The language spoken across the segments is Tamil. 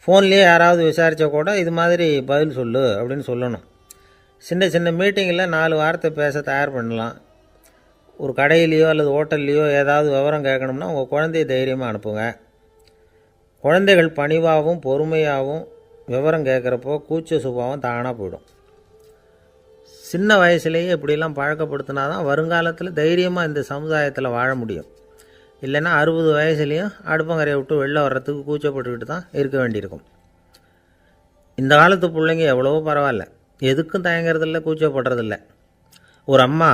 ஃபோன்லேயே யாராவது விசாரித்தா கூட இது மாதிரி பதில் சொல்லு அப்படின்னு சொல்லணும். சின்ன சின்ன மீட்டிங்கில் 4 வார்த்தை பேச தயார் பண்ணலாம். ஒரு கடையிலையோ அல்லது ஹோட்டல்லையோ ஏதாவது விவரம் கேட்கணும்னா உங்கள் குழந்தைய தைரியமாக அனுப்புங்க. குழந்தைகள் பணிவாகவும் பொறுமையாகவும் விவரம் கேட்குறப்போ கூச்ச சுபாவம் தானாக போயிடும். சின்ன வயசுலேயே இப்படிலாம் பழக்கப்படுத்தினா தான் வருங்காலத்தில் தைரியமாக இந்த சமுதாயத்தில் வாழ முடியும். இல்லைன்னா 60 வயசுலேயும் அடுப்பங்கரையை விட்டு வெளில வர்றதுக்கு கூச்சப்பட்டுக்கிட்டு தான் இருக்க வேண்டியிருக்கும். இந்த காலத்து பிள்ளைங்க எவ்வளவோ பரவாயில்ல, எதுக்கும் தயங்குறதில்ல, கூச்சப்படுறதில்ல. ஒரு அம்மா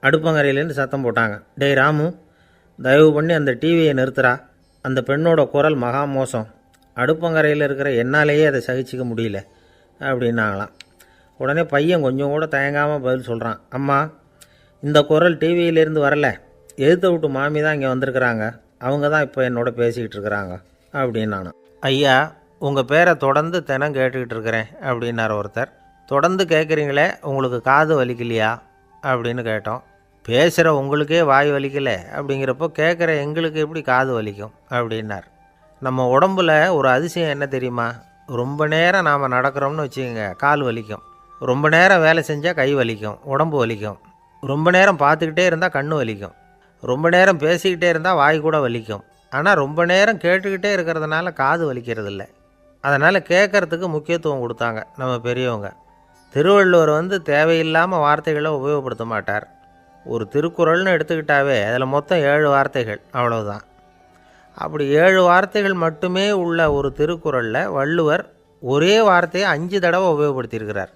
அடுப்பங்கரையிலேருந்து சத்தம் போட்டாங்க, டேய் ராமு, தயவு பண்ணி அந்த டிவியை நிறுத்துறா, அந்த பெண்ணோட குரல் மகா மோசம், அடுப்பங்கரையில் இருக்கிற என்னாலேயே அதை சகிச்சிக்க முடியல அப்படின்னாங்களாம். உடனே பையன் கொஞ்சம் கூட தயங்காமல் பதில் சொல்கிறான், அம்மா, இந்த குரல் டிவியிலேருந்து வரல, எதிர்த்த விட்டு மாமி தான் இங்கே வந்திருக்கிறாங்க, அவங்க தான் இப்போ என்னோட பேசிக்கிட்டு இருக்கிறாங்க அப்படின்னு நான். ஐயா, உங்கள் பேரை தொடர்ந்து தினம் கேட்டுக்கிட்டு இருக்கிறேன் அப்படின்னார் ஒருத்தர். தொடர்ந்து கேட்குறீங்களே, உங்களுக்கு காது வலிக்கலையா அப்படின்னு கேட்டோம். பேசுகிற உங்களுக்கே வாய் வலிக்கலை அப்படிங்கிறப்போ கேட்குற எங்களுக்கு எப்படி காது வலிக்கும் அப்படின்னார். நம்ம உடம்புல ஒரு அதிசயம் என்ன தெரியுமா? ரொம்ப நேரம் நாம் நடக்கிறோம்னு வச்சுக்கோங்க, கால் வலிக்கும். ரொம்ப நேரம் வேலை செஞ்சால் கை வலிக்கும், உடம்பு வலிக்கும். ரொம்ப நேரம் பார்த்துக்கிட்டே இருந்தால் கண்ணு வலிக்கும். ரொம்ப நேரம் பேசிக்கிட்டே இருந்தால் வாய் கூட வலிக்கும். ஆனால் ரொம்ப நேரம் கேட்டுக்கிட்டே இருக்கிறதுனால காது வலிக்கிறதில்ல. அதனால் கேட்குறதுக்கு முக்கியத்துவம் கொடுத்தாங்க நம்ம பெரியவங்க. திருவள்ளுவர் தேவையில்லாமல் வார்த்தைகளை உபயோகப்படுத்த மாட்டார். ஒரு திருக்குறள்னு எடுத்துக்கிட்டாவே அதில் மொத்தம் 7 வார்த்தைகள், அவ்வளவுதான். அப்படி 7 வார்த்தைகள் மட்டுமே உள்ள ஒரு திருக்குறளில் வள்ளுவர் ஒரே வார்த்தையை 5 தடவை உபயோகப்படுத்தியிருக்கிறார்,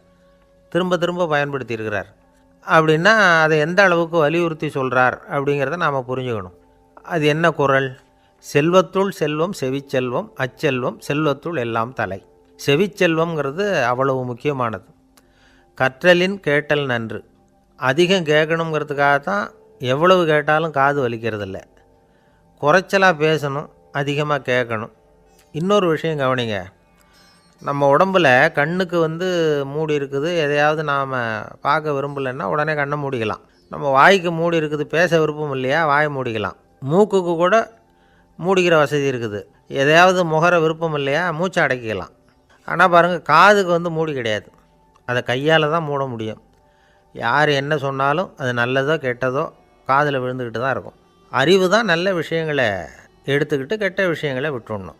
திரும்ப திரும்ப பயன்படுத்தியிருக்கிறார். அப்படின்னா அதை எந்த அளவுக்கு வலியுறுத்தி சொல்கிறார் அப்படிங்கிறத நாம் புரிஞ்சுக்கணும். அது என்ன குறள்? செல்வத்துள் செல்வம் செவிச்செல்வம், அச்செல்வம் செல்வத்துள் எல்லாம் தலை. செவிச்செல்வம்ங்கிறது அவ்வளவு முக்கியமானது. கற்றலின் கேட்டல் நன்று. அதிகம் கேட்கணுங்கிறதுக்காகத்தான் எவ்வளவு கேட்டாலும் காது வலிக்கிறதில்ல. குறைச்சலாக பேசணும், அதிகமாக கேட்கணும். இன்னொரு விஷயம் கவனிங்க, நம்ம உடம்பில் கண்ணுக்கு மூடி இருக்குது, எதையாவது நாம் பார்க்க விரும்பலைன்னா உடனே கண்ணை மூடிக்கலாம். நம்ம வாய்க்கு மூடி இருக்குது, பேச விருப்பம் இல்லையா, வாயை மூடிக்கலாம். மூக்குக்கு கூட மூடிக்கிற வசதி இருக்குது, எதையாவது முகர விருப்பம் இல்லையா, மூச்சை அடக்கிக்கலாம். ஆனால் பாருங்கள், காதுக்கு மூடி கிடையாது, அதை கையால் தான் மூட முடியும். யார் என்ன சொன்னாலும் அது நல்லதோ கெட்டதோ காதில் விழுந்துக்கிட்டு தான் இருக்கும். அறிவு தான் நல்ல விஷயங்களை எடுத்துக்கிட்டு கெட்ட விஷயங்களை விட்டுடணும்.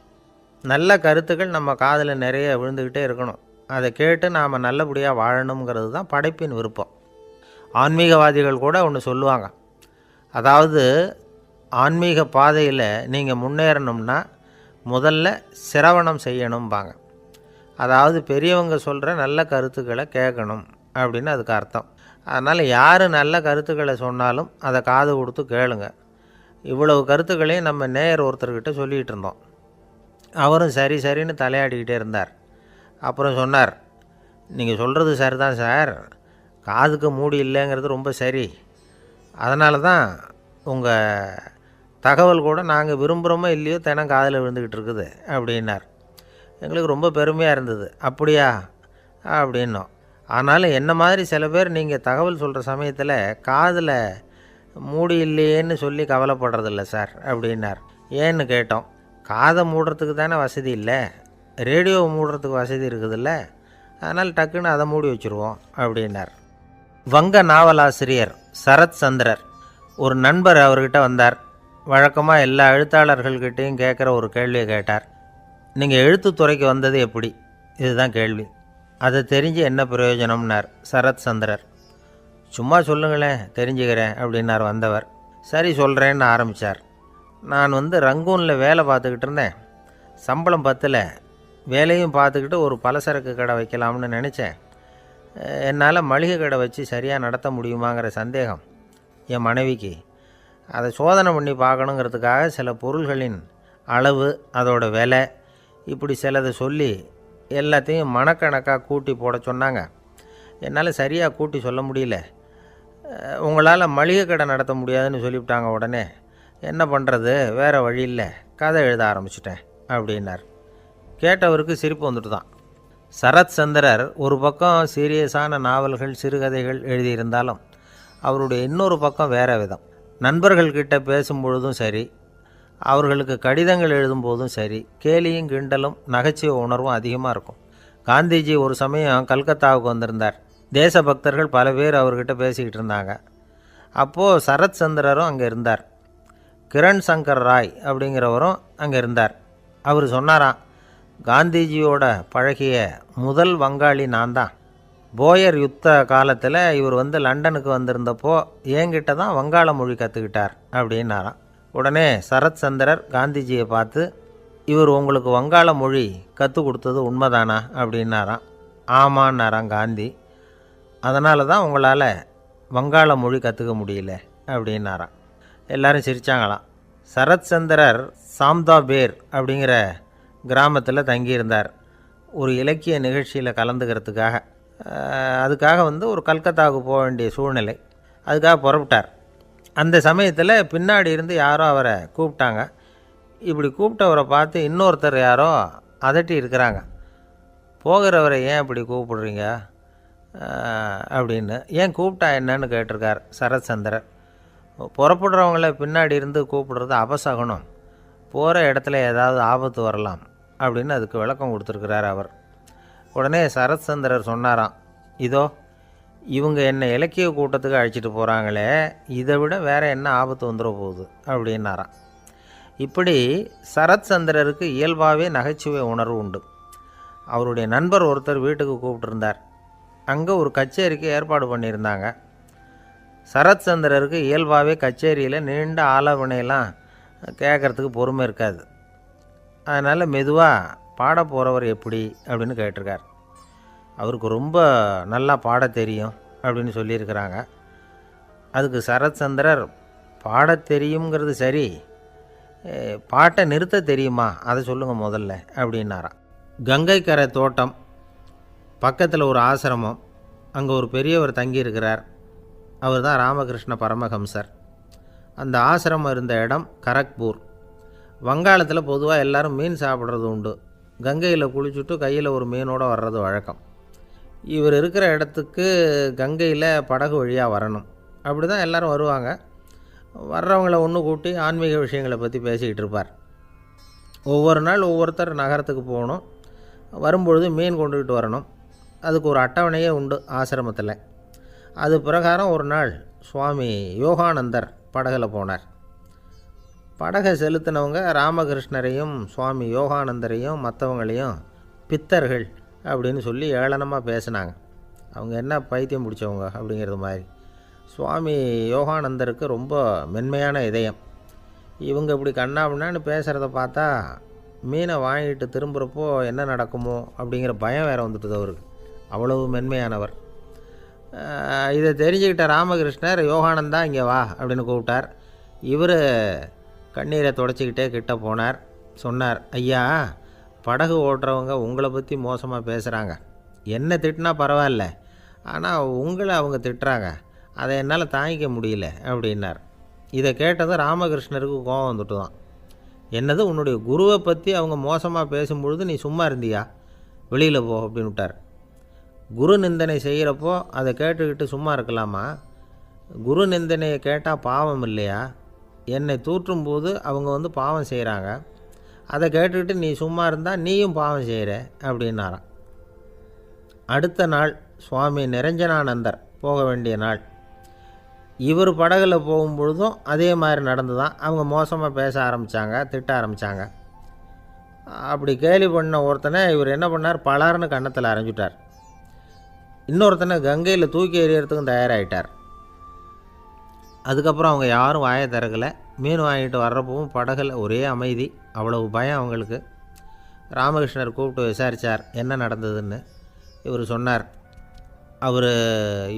நல்ல கருத்துக்கள் நம்ம காதில் நிறைய விழுந்துக்கிட்டே இருக்கணும். அதை கேட்டு நாம் நல்லபடியாக வாழணுங்கிறது தான் படைப்பின் விருப்பம். ஆன்மீகவாதிகள் கூட ஒன்று சொல்லுவாங்க, அதாவது ஆன்மீக பாதையில் நீங்கள் முன்னேறணும்னா முதல்ல சிரவணம் செய்யணும்பாங்க. அதாவது பெரியவங்க சொல்கிற நல்ல கருத்துக்களை கேட்கணும் அப்படின்னு அதுக்கு அர்த்தம். அதனால் யார் நல்ல கருத்துக்களை சொன்னாலும் அதை காது கொடுத்து கேளுங்க. இவ்வளவு கருத்துக்களையும் நம்ம நேயர் ஒருத்தர்கிட்ட சொல்லிகிட்டு இருந்தோம். அவரும் சரி சரின்னு தலையாடிக்கிட்டே இருந்தார். அப்புறம் சொன்னார், நீங்கள் சொல்கிறது சரி தான் சார், காதுக்கு மூடி இல்லைங்கிறது ரொம்ப சரி, அதனால தான் உங்கள் தகவல் கூட நாங்கள் விரும்புகிறோமோ இல்லையோ தினம் காதில் விழுந்துக்கிட்டு இருக்குது அப்படின்னார். எங்களுக்கு ரொம்ப பெருமையாக இருந்தது. அப்படியா அப்படின்னோம். ஆனாலும் என்ன மாதிரி சில பேர் நீங்கள் தகவல் சொல்கிற சமயத்தில் காதில் மூடி இல்லையேன்னு சொல்லி கவலைப்படுறதில்ல சார் அப்படின்னார். ஏன்னு கேட்டோம். காதை மூடுறதுக்கு தானே வசதி இல்லை, ரேடியோவை மூடுறதுக்கு வசதி இருக்குதுல்ல, அதனால் டக்குன்னு அதை மூடி வச்சுருவோம் அப்படின்னார். வங்க நாவலாசிரியர் சரத் சந்திரர் ஒரு நண்பர் அவர்கிட்ட வந்தார். வழக்கமாக எல்லா எழுத்தாளர்கள்கிட்டையும் கேட்குற ஒரு கேள்வியை கேட்டார். நீங்கள் எழுத்துத்துறைக்கு வந்தது எப்படி? இதுதான் கேள்வி. அதை தெரிஞ்சு என்ன பிரயோஜனம்னார் சரத் சந்திரர். சும்மா சொல்லுங்களேன், தெரிஞ்சுக்கிறேன் அப்படின்னார் வந்தவர். சரி சொல்கிறேன்னு ஆரம்பித்தார். நான் ரங்கூனில் வேலை பார்த்துக்கிட்டு இருந்தேன். சம்பளம் பத்தல, வேலையும் பார்த்துக்கிட்டு ஒரு பலசரக்கு கடை வைக்கலாம்னு நினச்சேன். என்னால் மளிகை கடை வச்சு சரியாக நடத்த முடியுமாங்கிற சந்தேகம் என் மனைவிக்கு. அதை சோதனை பண்ணி பார்க்கணுங்கிறதுக்காக சில பொருள்களின் அளவு, அதோட விலை, இப்படி சிலதை சொல்லி எல்லாத்தையும் மனக்கணக்காக கூட்டி போட சொன்னாங்க. என்னால் சரியாக கூட்டி சொல்ல முடியல. உங்களால் மளிகை கடை நடத்த முடியாதுன்னு சொல்லிவிட்டாங்க. உடனே என்ன பண்ணுறது, வேறு வழி இல்லை, கதை எழுத ஆரம்பிச்சிட்டேன் அப்படின்னார். கேட்டவருக்கு சிரிப்பு வந்துட்டு தான். சரத் சந்திரர் ஒரு பக்கம் சீரியஸான நாவல்கள், சிறுகதைகள் எழுதியிருந்தாலும் அவருடைய இன்னொரு பக்கம் வேறு விதம். நண்பர்கள்கிட்ட பேசும்பொழுதும் சரி, அவர்களுக்கு கடிதங்கள் எழுதும்போதும் சரி, கேலியும் கிண்டலும் நகைச்சுவை உணர்வும் அதிகமாக இருக்கும். காந்திஜி ஒரு சமயம் கல்கத்தாவுக்கு வந்திருந்தார். தேசபக்தர்கள் பல பேர் அவர்கிட்ட பேசிக்கிட்டு இருந்தாங்க. அப்போது சரத் சந்திரரும் அங்கே இருந்தார். கிரண் சங்கர் ராய் அப்படிங்கிறவரும் அங்கே இருந்தார். அவர் சொன்னாராம், காந்திஜியோட பழகிய முதல் வங்காளி நான் தான். போயர் யுத்த காலத்தில் இவர் லண்டனுக்கு வந்திருந்தப்போ என்கிட்ட தான் வங்காள மொழி கற்றுக்கிட்டார் அப்படின்னாராம். உடனே சரத் சந்திரர் காந்திஜியை பார்த்து, இவர் உங்களுக்கு வங்காள மொழி கற்றுக் கொடுத்தது உண்மைதானா அப்படின்னாராம். ஆமான்னாராம் காந்தி. அதனால தான் உங்களால் வங்காள மொழி கற்றுக்க முடியல அப்படின்னாராம். எல்லாரும் சிரித்தாங்களாம். சரத் சந்திரர் சாம்தாபேர் அப்படிங்கிற கிராமத்தில் தங்கியிருந்தார். ஒரு இலக்கிய நிகழ்ச்சியில் கலந்துக்கிறதுக்காக. அதுக்காக ஒரு கல்கத்தாவுக்கு போக வேண்டிய சூழ்நிலை. அதுக்காக புறப்பட்டார். அந்த சமயத்தில் பின்னாடி இருந்து யாரோ அவரை கூப்பிட்டாங்க. இப்படி கூப்பிட்டவரை பார்த்து இன்னொருத்தர் யாரோ அதட்டி இருக்கிறாங்க. போகிறவரை ஏன் இப்படி கூப்பிடுறீங்க அப்படின்னு. ஏன் கூப்பிட்டா என்னன்னு கேட்டிருக்கார் சரத் சந்திரர். புறப்படுறவங்கள பின்னாடி இருந்து கூப்பிடுறது அபசகுனம், போகிற இடத்துல ஏதாவது ஆபத்து வரலாம் அப்படின்னு அதுக்கு விளக்கம் கொடுத்துருக்கிறார் அவர். உடனே சரத் சந்திரர் சொன்னாராம், இதோ இவங்க என்னை இலக்கிய கூட்டத்துக்கு அழைச்சிட்டு போகிறாங்களே, இதை விட வேறு என்ன ஆபத்து வந்துட போகுது அப்படின்னாராம். இப்படி சரத் சந்திரருக்கு இயல்பாகவே நகைச்சுவை உணர்வு உண்டு. அவருடைய நண்பர் ஒருத்தர் வீட்டுக்கு கூப்பிட்டுருந்தார். அங்கே ஒரு கச்சேரிக்கு ஏற்பாடு பண்ணியிருந்தாங்க. சரத் சந்திரருக்கு இயல்பாகவே கச்சேரியில் நீண்ட ஆலோசனையெல்லாம் கேட்குறதுக்கு பொறுமை இருக்காது. அதனால் மெதுவாக பாட போகிறவர் எப்படி அப்படின்னு கேட்டிருக்கார். அவருக்கு ரொம்ப நல்லா பாட தெரியும் அப்படின்னு சொல்லியிருக்கிறாங்க. அதுக்கு சரத் சந்திரர், பாட தெரியுங்கிறது சரி, பாட்டை நிறுத்த தெரியுமா அதை சொல்லுங்கள் முதல்ல அப்படின்னாராம். கங்கை கரை தோட்டம் பக்கத்தில் ஒரு ஆசிரமம், அங்கே ஒரு பெரியவர் தங்கியிருக்கிறார். அவர் தான் ராமகிருஷ்ண பரமஹம்சர். அந்த ஆசிரமம் இருந்த இடம் கரக்பூர். வங்காளத்தில் பொதுவாக எல்லோரும் மீன் சாப்பிட்றது உண்டு. கங்கையில் குளிச்சுட்டு கையில் ஒரு மீனோடு வர்றது வழக்கம். இவர் இருக்கிற இடத்துக்கு கங்கையில் படகு வழியாக வரணும். அப்படி தான் எல்லோரும் வருவாங்க. வர்றவங்கள ஒன்று கூட்டி ஆன்மீக விஷயங்களை பற்றி பேசிக்கிட்டு இருப்பார். ஒவ்வொரு நாள் ஒவ்வொருத்தர் நகரத்துக்கு போகணும். வரும்பொழுது மீன் கொண்டுக்கிட்டு வரணும். அதுக்கு ஒரு அட்டவணையே உண்டு ஆசிரமத்தில். அது பிரகாரம் ஒரு நாள் சுவாமி யோகானந்தர் படகில் போனார். படகை செலுத்தினவங்க ராமகிருஷ்ணரையும் சுவாமி யோகானந்தரையும் மற்றவங்களையும் பித்தர்கள் அப்படின்னு சொல்லி ஏளனமாக பேசினாங்க. அவங்க என்ன பைத்தியம் பிடிச்சவங்க அப்படிங்கிறது மாதிரி. சுவாமி யோகானந்தருக்கு ரொம்ப மென்மையான இதயம். இவங்க இப்படி கண்ணாபின்னான்னு பேசுகிறத பார்த்தா மீனை வாங்கிட்டு திரும்புகிறப்போ என்ன நடக்குமோ அப்படிங்கிற பயம் வேறு வந்துட்டுது அவருக்கு. அவ்வளவு மென்மையானவர். இதை தெரிஞ்சுக்கிட்ட ராமகிருஷ்ணர், யோகானந்தா இங்கே வா அப்படின்னு கூப்பிட்டார். இவர் கண்ணீரை தொடச்சிக்கிட்டே கிட்ட போனார். சொன்னார், ஐயா, படகு ஓட்டுறவங்க உங்களை பற்றி மோசமாக பேசுகிறாங்க. என்ன திட்டினா பரவாயில்ல, ஆனால் உங்களை அவங்க திட்டுறாங்க, அதை என்னால் தாங்கிக்க முடியல அப்படின்னார். இதை கேட்டதும் ராமகிருஷ்ணருக்கு கோபம் வந்துட்டு தான். என்னது, உன்னுடைய குருவை பற்றி அவங்க மோசமாக பேசும்பொழுது நீ சும்மா இருந்தியா, வெளியில் போ அப்படின்னு விட்டார். குரு நிந்தனை செய்கிறப்போ அதை கேட்டுக்கிட்டு சும்மா இருக்கலாமா? குரு நிந்தனையை கேட்டால் பாவம் இல்லையா? என்னை தூற்றும்போது அவங்க பாவம் செய்கிறாங்க, அதை கேட்டுக்கிட்டு நீ சும்மா இருந்தால் நீயும் பாவம் செய்கிற அப்படின்னாராம். அடுத்த நாள் சுவாமி நிரஞ்சனானந்தர் போக வேண்டிய நாள். இவர் படகுல போகும்பொழுதும் அதே மாதிரி நடந்து தான். அவங்க மோசமாக பேச ஆரம்பித்தாங்க, திட்ட ஆரம்பித்தாங்க. அப்படி கேலி பண்ண ஒருத்தனை இவர் என்ன பண்ணார், பலார்னு கன்னத்தில் அரைஞ்சிட்டார். இன்னொருத்தனை கங்கையில் தூக்கி எறியறதுக்கும் தயாராகிட்டார். அதுக்கப்புறம் அவங்க யாரும் வாயை திறக்கலை. மீன் வாங்கிட்டு வர்றப்பவும் படகுல ஒரே அமைதி. அவ்வளவு பயம் அவங்களுக்கு. ராமகிருஷ்ணர் கூப்பிட்டு விசாரித்தார் என்ன நடந்ததுன்னு. இவர் சொன்னார், அவர்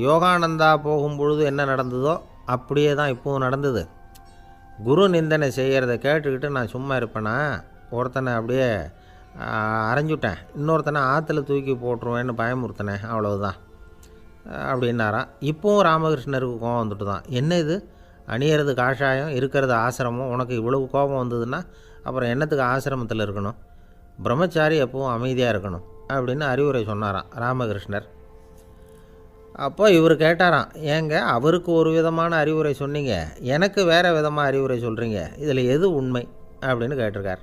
யோகானந்தா போகும்பொழுது என்ன நடந்ததோ அப்படியே தான் இப்போவும் நடந்தது. குரு நிந்தனை செய்கிறத கேட்டுக்கிட்டு நான் சும்மா இருப்பேனா? ஒருத்தனை அப்படியே அரைஞ்சுட்டேன், இன்னொருத்தனை ஆற்றுல தூக்கி போட்டுருவேன்னு பயமுறுத்தினேன், அவ்வளவுதான் அப்படின்னாராம். இப்போவும் ராமகிருஷ்ணருக்கு கோபம் வந்துட்டு தான். என்ன இது, அணியறது காஷாயம், இருக்கிறது ஆசிரமம், உனக்கு இவ்வளவு கோபம் வந்ததுன்னா அப்புறம் என்னத்துக்கு ஆசிரமத்தில் இருக்கணும்? பிரம்மச்சாரி எப்பவும் அமைதியாக இருக்கணும் அப்படின்னு அறிவுரை சொன்னாராம் ராமகிருஷ்ணர். அப்போ இவர் கேட்டாராம், ஏங்க அவருக்கு ஒரு விதமான அறிவுரை சொன்னீங்க, எனக்கு வேறு விதமாக அறிவுரை சொல்கிறீங்க, இதில் எது உண்மை அப்படின்னு கேட்டிருக்கார்.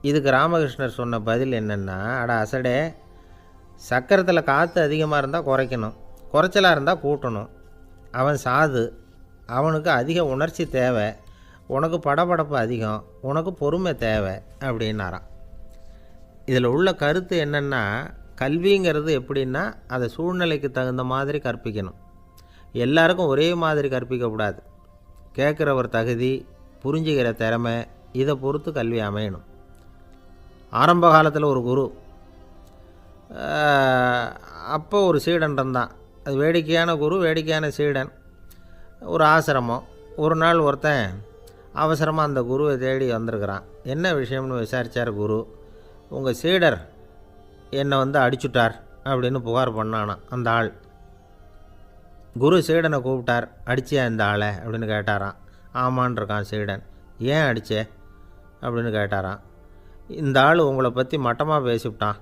இதுக்கு ராமகிருஷ்ணர் சொன்ன பதில் என்னென்னா, அட அசடே, சக்கரத்தில் காற்று அதிகமாக இருந்தால் குறைக்கணும், குறைச்சலாக இருந்தால் கூட்டணும். அவன் சாது, அவனுக்கு அதிக உணர்ச்சி தேவை, உனக்கு படபடப்பு அதிகம், உனக்கு பொறுமை தேவை அப்படின்னாராம். இதில் உள்ள கருத்து என்னென்னா, கல்விங்கிறது எப்படின்னா அதை சூழ்நிலைக்கு தகுந்த மாதிரி கற்பிக்கணும். எல்லாருக்கும் ஒரே மாதிரி கற்பிக்கக்கூடாது. கேட்குறவர் தகுதி, புரிஞ்சுக்கிற திறமை, இதை பொறுத்து கல்வி அமையணும். ஆரம்ப காலத்தில் ஒரு குரு, அப்போ ஒரு சீடன் இருந்தான். அது வேடிக்கையான குரு, வேடிக்கையான சீடன். ஒரு ஆசிரமம். ஒரு நாள் ஒருத்தன் அவசரமாக அந்த குருவை தேடி வந்திருக்கிறான். என்ன விஷயம்னு விசாரித்தார் குரு. உங்கள் சீடர் என்னை அடிச்சுட்டார் அப்படின்னு புகார் பண்ணானா அந்த ஆள். குரு சீடனை கூப்பிட்டார். அடிச்சியா இந்த ஆளை அப்படின்னு கேட்டாரான். ஆமான் இருக்கான் சீடன். ஏன் அடித்தே அப்படின்னு கேட்டாரான். இந்த ஆள் உங்களை பற்றி மட்டமாக பேசிவிட்டான்,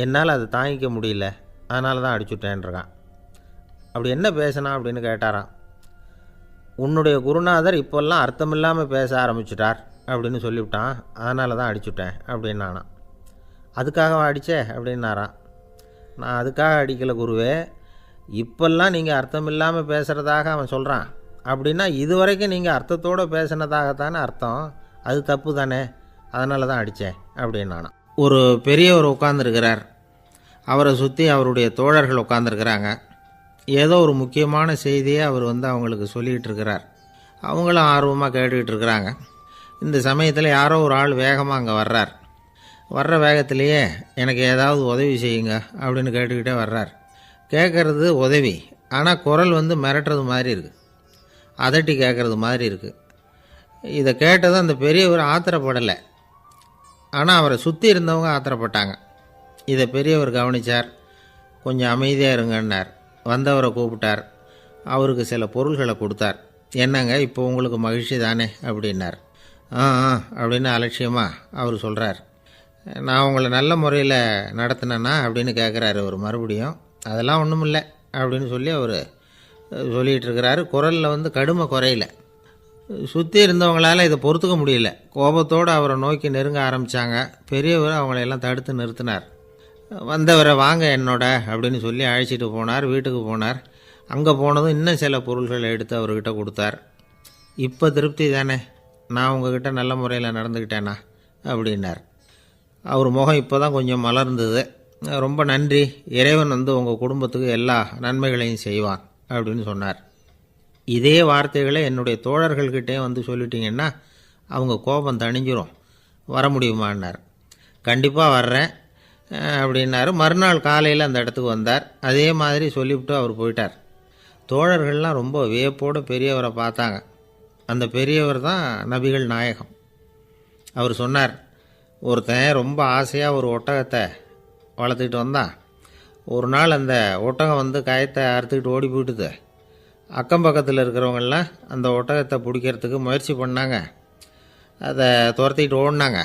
என்னால் அதை தாங்கிக்க முடியல, அதனால தான் அடிச்சுட்டேன்ருக்கான். அப்படி என்ன பேசினா அப்படின்னு கேட்டாரான். உன்னுடைய குருநாதர் இப்போல்லாம் அர்த்தமில்லாமல் பேச ஆரம்பிச்சுட்டார் அப்படின்னு சொல்லிவிட்டான், அதனால தான் அடிச்சுட்டேன் அப்படின்னானா. அதுக்காக அடித்தே அப்படின்னாரான். நான் அதுக்காக அடிக்கலை குருவே, இப்போல்லாம் நீங்கள் அர்த்தமில்லாமல் பேசுகிறதாக அவன் சொல்கிறான், அப்படின்னா இதுவரைக்கும் நீங்கள் அர்த்தத்தோடு பேசினதாகத்தானே அர்த்தம், அது தப்பு தானே, அதனால தான் அடித்தேன் அப்படின்னானா. ஒரு பெரியவர் உட்கார்ந்துருக்கிறார். அவரை சுற்றி அவருடைய தோழர்கள் உட்காந்துருக்கிறாங்க. ஏதோ ஒரு முக்கியமான செய்தியை அவர் அவங்களுக்கு சொல்லிகிட்டு இருக்கிறார். அவங்களும் ஆர்வமாக கேட்டுக்கிட்டு இருக்கிறாங்க. இந்த சமயத்தில் யாரோ ஒரு ஆள் வேகமாக அங்கே வர்றார். வர்ற வேகத்திலேயே எனக்கு ஏதாவது உதவி செய்யுங்க அப்படின்னு கேட்டுக்கிட்டே வர்றார். கேட்குறது உதவி, ஆனால் குரல் மிரட்டுறது மாதிரி இருக்குது, அதட்டி கேட்குறது மாதிரி இருக்குது. இதை கேட்டதும் அந்த பெரியவர் ஆத்திரப்படலை, ஆனால் அவரை சுற்றி இருந்தவங்க ஆத்திரப்பட்டாங்க. இதை பெரியவர் கவனித்தார். கொஞ்சம் அமைதியாக இருங்கன்னார். வந்தவரை கூப்பிட்டார். அவருக்கு சில பொருள்களை கொடுத்தார். என்னங்க இப்போ உங்களுக்கு மகிழ்ச்சி தானே அப்படின்னார். ஆ அப்படின்னு அலட்சியமாக அவர் சொல்கிறார். நான் உங்களை நல்ல முறையில் நடத்தினேன்னா அப்படின்னு கேட்குறாரு அவர் மறுபடியும். அதெல்லாம் ஒன்றும் இல்லை அப்படின்னு சொல்லி அவர் சொல்லிகிட்டு இருக்கிறாரு. குரலில் கடுமை குறையில. சுற்றி இருந்தவங்களால் இதை பொறுத்துக்க முடியல. கோபத்தோடு அவரை நோக்கி நெருங்க ஆரம்பித்தாங்க. பெரியவர் அவங்களையெல்லாம் தடுத்து நிறுத்தினார். வந்தவரை வாங்க என்னோட அப்படின்னு சொல்லி அழைச்சிட்டு போனார். வீட்டுக்கு போனார். அங்கே போனதும் இன்னும் சில பொருள்களை எடுத்து அவர்கிட்ட கொடுத்தார். இப்போ திருப்தி தானே, நான் உங்ககிட்ட நல்ல முறையில் நடந்துக்கிட்டேனா அப்படின்னார். அவர் முகம் இப்போ தான் கொஞ்சம் மலர்ந்தது. ரொம்ப நன்றி, இறைவன் உங்கள் குடும்பத்துக்கு எல்லா நன்மைகளையும் செய்வான் அப்படின்னு சொன்னார். இதே வார்த்தைகளை என்னுடைய தோழர்கள்கிட்டே சொல்லிட்டீங்கன்னா அவங்க கோபம் தணிஞ்சிரும், வர முடியுமான்னார். கண்டிப்பாக வர்றேன் அப்படின்னாரு. மறுநாள் காலையில் அந்த இடத்துக்கு வந்தார். அதே மாதிரி சொல்லிவிட்டு அவர் போயிட்டார். தோழர்கள்லாம் ரொம்ப வியப்போடு பெரியவரை பார்த்தாங்க. அந்த பெரியவர் தான் நபிகள் நாயகம். அவர் சொன்னார், ஒருத்தன் ரொம்ப ஆசையாக ஒரு ஒட்டகத்தை வளர்த்துக்கிட்டு வந்தான். ஒரு நாள் அந்த ஒட்டகம் கயத்தை அறுத்துக்கிட்டு ஓடி போயிட்டுது. அக்கம் பக்கத்தில் இருக்கிறவங்கெல்லாம் அந்த ஒட்டகத்தை பிடிக்கிறதுக்கு முயற்சி பண்ணாங்க. அதை துரத்திக்கிட்டு ஓடினாங்க.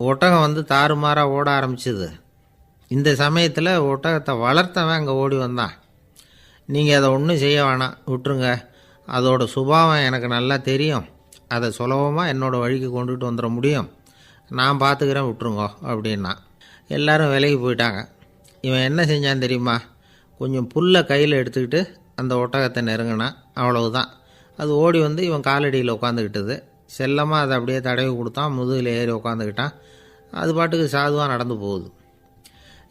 ஒட்டகம் தாறுமாறாக ஓட ஆரம்பிச்சிது. இந்த சமயத்தில் ஒட்டகத்தை வளர்த்தவன் அங்கே ஓடி வந்தான். நீங்கள் அதை ஒன்றும் செய்ய வேணாம், விட்டுருங்க, அதோட சுபாவம் எனக்கு நல்லா தெரியும், அதை சுலபமாக என்னோடய வழிக்கு கொண்டுகிட்டு வந்துட முடியும், நான் பார்த்துக்கிறேன், விட்டுருங்கோ அப்படின்னா. எல்லோரும் விலகி போயிட்டாங்க. இவன் என்ன செஞ்சான் தெரியுமா? கொஞ்சம் புல்லை கையில் எடுத்துக்கிட்டு அந்த ஒட்டகத்தை நெருங்கினான். அவ்வளவுதான். அது ஓடி இவன் காலடியில் உட்காந்துக்கிட்டது. செல்லமாக அதை அப்படியே தடவி கொடுத்தான். முதுகில் ஏறி உட்காந்துக்கிட்டான். அது பாட்டுக்கு சாதுவாக நடந்து போகுது.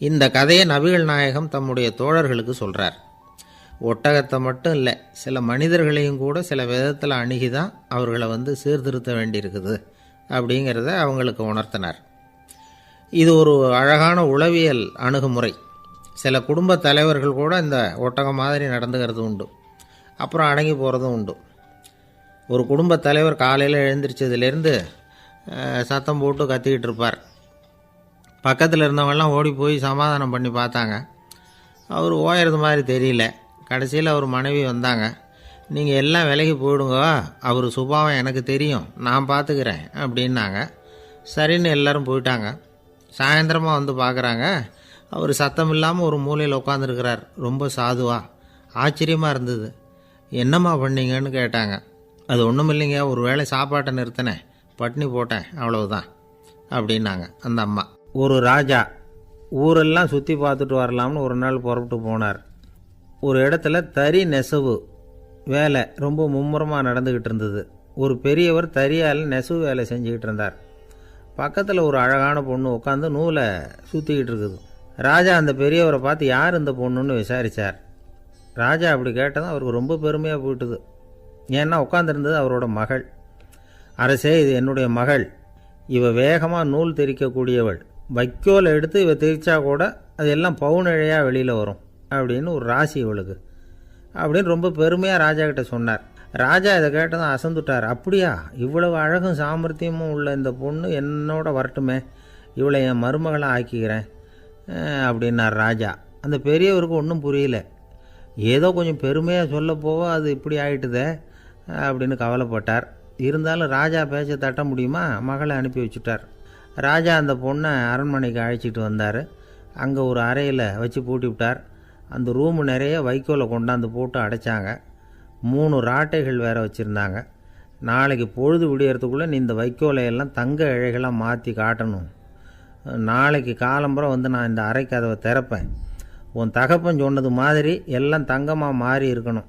இந்த கதையை நபிகள் நாயகம் தம்முடைய தோழர்களுக்கு சொல்கிறார். ஒட்டகத்தை மட்டும் இல்லை, சில மனிதர்களையும் கூட சில விதத்தில் அணுகி தான் அவர்களை சீர்திருத்த வேண்டியிருக்குது அப்படிங்கிறத அவங்களுக்கு உணர்த்தினார். இது ஒரு அழகான உளவியல் அணுகுமுறை. சில குடும்ப தலைவர்கள் கூட இந்த ஒட்டகம் மாதிரி நடந்துக்கிறது உண்டு, அப்புறம் அடங்கி போகிறதும் உண்டு. ஒரு குடும்ப தலைவர் காலையில் எழுந்திரிச்சதுலேருந்து சத்தம் போட்டு கத்திக்கிட்டு இருப்பார். பக்கத்தில் இருந்தவங்கெல்லாம் ஓடி போய் சமாதானம் பண்ணி பார்த்தாங்க. அவர் ஓயறது மாதிரி தெரியல. கடைசியில் அவர் மனைவி வந்தாங்க. நீங்கள் எல்லாம் விலகி போயிடுங்க, அவர் சுபாவம் எனக்கு தெரியும், நான் பார்த்துக்கிறேன் அப்படின்னாங்க. சரின்னு எல்லோரும் போயிட்டாங்க. சாயந்தரமாக பார்க்குறாங்க, அவர் சத்தம் இல்லாமல் ஒரு மூலையில் உட்காந்துருக்கிறார். ரொம்ப சாதுவா. ஆச்சரியமாக இருந்தது. என்னம்மா பண்ணீங்கன்னு கேட்டாங்க. அது ஒன்றும் இல்லைங்க, ஒரு வேளை சாப்பாட்டை நிறுத்தினேன், பட்னி போட்டேன் அவ்வளவுதான் அப்படின்னாங்க அந்த அம்மா. ஒரு ராஜா ஊரெல்லாம் சுற்றி பார்த்துட்டு வரலாம்னு ஒரு நாள் புறப்பட்டு போனார். ஒரு இடத்துல தறி நெசவு வேலை ரொம்ப மும்முரமாக நடந்துக்கிட்டு இருந்தது. ஒரு பெரியவர் தறியால் நெசவு வேலை செஞ்சுக்கிட்டு இருந்தார். பக்கத்தில் ஒரு அழகான பொண்ணு உட்காந்து நூலை சுற்றிக்கிட்டு இருக்குது. ராஜா அந்த பெரியவரை பார்த்து யார் இந்த பொண்ணுன்னு விசாரித்தார். ராஜா அப்படி கேட்டதும் அவருக்கு ரொம்ப பெருமையாக போயிட்டுது. ஏன்னா உட்காந்துருந்தது அவரோட மகள். அரசே, இது என்னுடைய மகள். இவ வேகமாக நூல் தெரிக்கக்கூடியவள். வைக்கோலை எடுத்து இவ தெரிச்சா கூட அது எல்லாம் பவுனிழையாக வெளியில் வரும் அப்படின்னு ஒரு ராசி இவளுக்கு அப்படின்னு ரொம்ப பெருமையாக ராஜா கிட்ட சொன்னார். ராஜா இதை கேட்டதும் அசந்துட்டார். அப்படியா, இவ்வளவு அழகும் சாமர்த்தியமும் உள்ள இந்த பொண்ணு என்னோட வரட்டுமே, இவளை என் மருமகளாக ஆக்கிக்கிறேன் அப்படின்னார் ராஜா. அந்த பெரியவருக்கு ஒன்றும் புரியல. ஏதோ கொஞ்சம் பெருமையாக சொல்ல போவோ அது இப்படி ஆயிட்டுதே அப்படின்னு கவலைப்பட்டார். இருந்தாலும் ராஜா பேச்ச தட்ட முடியுமா, மகளை அனுப்பி வச்சுட்டார். ராஜா அந்த பொண்ணை அரண்மனைக்கு அழைச்சிட்டு வந்தார். அங்கே ஒரு அறையில் வச்சு பூட்டி விட்டார். அந்த ரூமு நிறைய வைக்கோலை கொண்டாந்து போட்டு அடைச்சாங்க. 3 ராட்டைகள் வேறு வச்சுருந்தாங்க. நாளைக்கு பொழுது விடியறதுக்குள்ளே நீ இந்த வைக்கோலையெல்லாம் தங்க இழைகளாக மாற்றி காட்டணும். நாளைக்கு காலம்புறம் வந்து நான் இந்த அறை கதவை திறப்பேன். உன் தகப்பன் சொன்னது மாதிரி எல்லாம் தங்கமாக மாறி இருக்கணும்,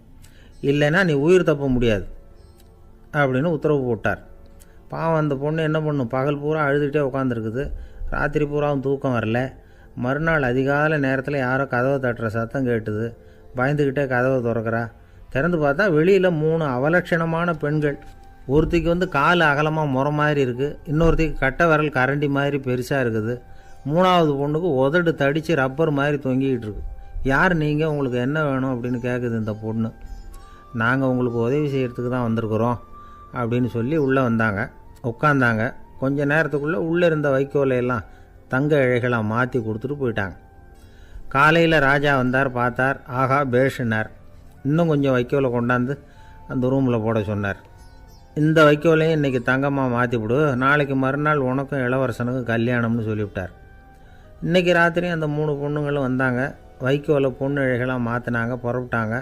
இல்லைன்னா நீ உயிர் தப்ப முடியாது அப்படின்னு உத்தரவு போட்டார். பாவம் அந்த பொண்ணு என்ன பண்ணும், பகல் பூரா அழுதுகிட்டே உட்காந்துருக்குது. ராத்திரி பூராவும் தூக்கம் வரல. மறுநாள் அதிகாலை நேரத்தில் யாரோ கதவை தட்டுற சத்தம் கேட்டுது. பயந்துக்கிட்டே கதவை திறக்கிறா. திறந்து பார்த்தா வெளியில் 3 அவலட்சணமான பெண்கள். ஒருத்திக்கு வந்து கால் அகலமாக முறை மாதிரி இருக்குது, இன்னொருத்திக்கு கட்டை விரல் கரண்டி மாதிரி பெருசாக இருக்குது, 3ஆவது பொண்ணுக்கு உதடு தடித்து ரப்பர் மாதிரி தொங்கிக்கிட்டு இருக்கு. யார் நீங்கள், உங்களுக்கு என்ன வேணும் அப்படின்னு கேட்குது இந்த பொண்ணு. நாங்கள் உங்களுக்கு உதவி செய்கிறதுக்கு தான் வந்திருக்கிறோம் அப்படின்னு சொல்லி உள்ளே வந்தாங்க. உட்காந்தாங்க. கொஞ்ச நேரத்துக்குள்ளே உள்ளே இருந்த வைக்கோலையெல்லாம் தங்க இழைகளாக மாற்றி கொடுத்துட்டு போயிட்டாங்க. காலையில் ராஜா வந்தார், பார்த்தார். ஆகா பேஷுனார். இன்னும் கொஞ்சம் வைக்கோலை கொண்டாந்து அந்த ரூமில் போட சொன்னார். இந்த வைக்கோலையும் இன்றைக்கி தங்கமாக மாற்றிவிடு, நாளைக்கு மறுநாள் உனக்கும் இளவரசனுக்கும் கல்யாணம்னு சொல்லிவிட்டார். இன்றைக்கி ராத்திரி அந்த 3 பொண்ணுங்களும் வந்தாங்க. வைக்கோலை பொண்ணு இழைகளாக மாற்றினாங்க, புறப்பட்டாங்க.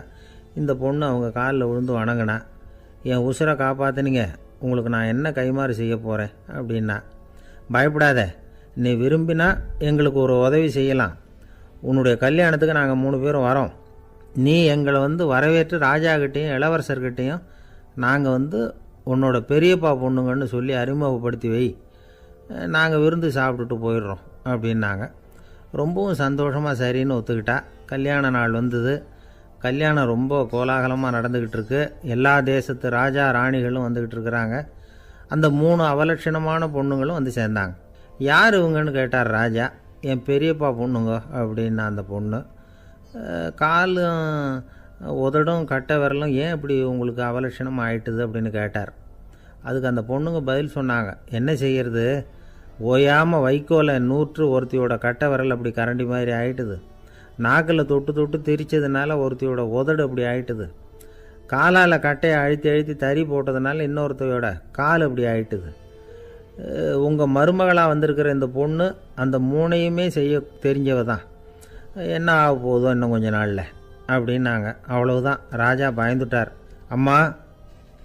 இந்த பொண்ணு அவங்க காலில் விழுந்து வணங்கினா. என் உசுரை காப்பாற்றினீங்க, உங்களுக்கு நான் என்ன கைமாறு செய்ய போகிறேன் அப்படின்னா. பயப்படாத, நீ விரும்பினா எங்களுக்கு ஒரு உதவி செய்யலாம். உன்னுடைய கல்யாணத்துக்கு நாங்கள் 3 பேரும் வரோம். நீ எங்களை வந்து வரவேற்று ராஜாக்கிட்டேயும் இளவரசர்கிட்டையும் நாங்கள் உன்னோட பெரியப்பா பொண்ணுங்கன்னு சொல்லி அறிமுகப்படுத்தி வை, நாங்கள் விருந்து சாப்பிட்டுட்டு போயிடுறோம் அப்படின்னாங்க. ரொம்பவும் சந்தோஷமாக சரின்னு ஒத்துக்கிட்டா. கல்யாண நாள் வந்தது. கல்யாணம் ரொம்ப கோலாகலமாக நடந்துக்கிட்டு இருக்கு. எல்லா தேசத்து ராஜா ராணிகளும் வந்துக்கிட்டு இருக்கிறாங்க. அந்த 3 அவலட்சணமான பொண்ணுங்களும் வந்து சேர்ந்தாங்க. யார் இவங்கன்னு கேட்டார் ராஜா. என் பெரியப்பா பொண்ணுங்க அப்படின்னா அந்த பொண்ணு. காலும் உதடும் கட்டை விரலும் ஏன் இப்படி உங்களுக்கு அவலட்சணம் ஆயிட்டுது அப்படின்னு கேட்டார். அதுக்கு அந்த பொண்ணுங்க பதில் சொன்னாங்க. என்ன செய்கிறது, ஓயாமல் வைக்கோலை நூற்று ஒருத்தியோட கட்டை விரல் அப்படி கரண்டி மாதிரி ஆயிட்டுது. நாக்கில் தொட்டு தொட்டு திரிச்சதுனால ஒருத்தியோட உதடு அப்படி ஆயிட்டுது. காலால் கட்டையை அழுத்தி அழுத்தி தறி போட்டதுனால இன்னொருத்தையோட கால் அப்படி ஆயிட்டுது. உங்கள் மருமகளாக வந்திருக்கிற இந்த பொண்ணு அந்த 3ஐயுமே செய்ய தெரிஞ்சவ தான். என்ன ஆக போதும் இன்னும் கொஞ்ச நாளில் அப்படின்னாங்க. அவ்வளவுதான். ராஜா பயந்துட்டார். அம்மா,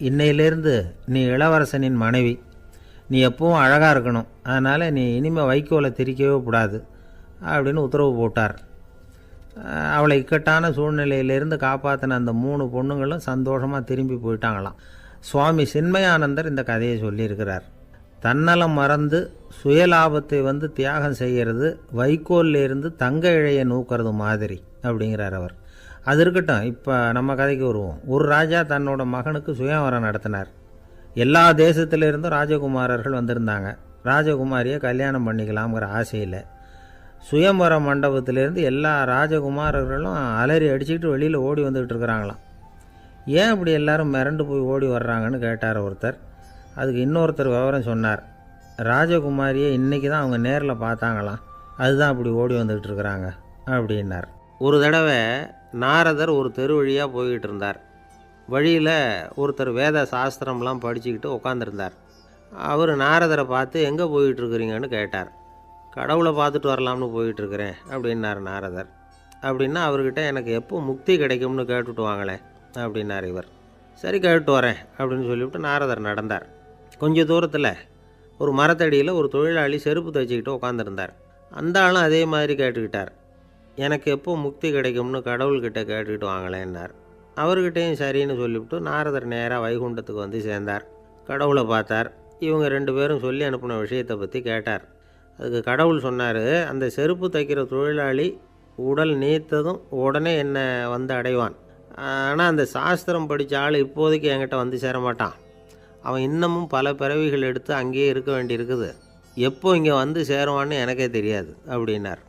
இன்னையிலேருந்து நீ இளவரசனின் மனைவி. நீ எப்பவும் அழகாக இருக்கணும். அதனால் நீ இனிமேல் வைக்கோலை திரிக்கவே கூடாது அப்படின்னு உத்தரவு போட்டார். அவளை இக்கட்டான சூழ்நிலையிலேருந்து காப்பாற்றின அந்த 3 பொண்ணுங்களும் சந்தோஷமாக திரும்பி போயிட்டாங்களாம். சுவாமி சின்மயானந்தர் இந்த கதையை சொல்லியிருக்கிறார். தன்னலம் மறந்து சுயலாபத்தை தியாகம் செய்கிறது வைக்கோல்லேருந்து தங்க இழையை நூக்கிறது மாதிரி அப்படிங்கிறார் அவர். அது இருக்கட்டும், இப்போ நம்ம கதைக்கு வருவோம். ஒரு ராஜா தன்னோட மகனுக்கு சுயவரம் நடத்தினார். எல்லா தேசத்திலிருந்தும் ராஜகுமாரர்கள் வந்திருந்தாங்க. ராஜகுமாரியை கல்யாணம் பண்ணிக்கலாம்ங்கிற ஆசையில் சுயம்பர மண்டபத்திலேருந்து எல்லா ராஜகுமாரர்களும் அலறி அடிச்சுக்கிட்டு வெளியில் ஓடி வந்துக்கிட்டு இருக்கிறாங்களாம். ஏன் இப்படி எல்லாரும் மிரண்டு போய் ஓடி வர்றாங்கன்னு கேட்டார் ஒருத்தர். அதுக்கு இன்னொருத்தர் விவரம் சொன்னார். ராஜகுமாரியை இன்றைக்கி தான் அவங்க நேரில் பார்த்தாங்களாம், அதுதான் அப்படி ஓடி வந்துக்கிட்டு இருக்கிறாங்க அப்படின்னார். ஒரு தடவை நாரதர் ஒரு தெரு வழியாக போய்கிட்டு இருந்தார். வழியில் ஒருத்தர் வேத சாஸ்திரம்லாம் படிச்சுக்கிட்டு உட்காந்துருந்தார். அவர் நாரதரை பார்த்து எங்கே போயிட்டுருக்குறீங்கன்னு கேட்டார். கடவுளை பார்த்துட்டு வரலாம்னு போயிட்டுருக்கிறேன் அப்படின்னார் நாரதர். அப்படின்னா அவர்கிட்ட எனக்கு எப்போ முக்தி கிடைக்கும்னு கேட்டுட்டு வாங்களேன் அப்படின்னார் இவர். சரி, கேட்டு வரேன் அப்படின்னு சொல்லிவிட்டு நாரதர் நடந்தார். கொஞ்சம் தூரத்தில் ஒரு மரத்தடியில் ஒரு தொழிலாளி செருப்பு தைச்சிக்கிட்டு உட்காந்துருந்தார். அந்த ஆளும் அதே மாதிரி கேட்டுக்கிட்டார். எனக்கு எப்போ முக்தி கிடைக்கும்னு கடவுள்கிட்ட கேட்டுக்கிட்டு வாங்களேன்னார். அவர்கிட்டையும் சரின்னு சொல்லிவிட்டு நாரதர் நேராக வைகுண்டத்துக்கு வந்து சேர்ந்தார். கடவுளை பார்த்தார். இவங்க 2 பேரும் சொல்லி அனுப்பின விஷயத்தை பற்றி கேட்டார். அதுக்கு கடவுள் சொன்னார், அந்த செருப்பு தைக்கிற தொழிலாளி உடல் நீத்ததும் உடனே என்னை வந்து அடைவான். ஆனால் அந்த சாஸ்திரம் படித்த ஆள் இப்போதைக்கு என்கிட்ட வந்து சேரமாட்டான். அவன் இன்னமும் பல பிறவிகள் எடுத்து அங்கேயே இருக்க வேண்டியிருக்குது. எப்போ இங்கே வந்து சேருவான்னு எனக்கே தெரியாது அப்படின்னார்.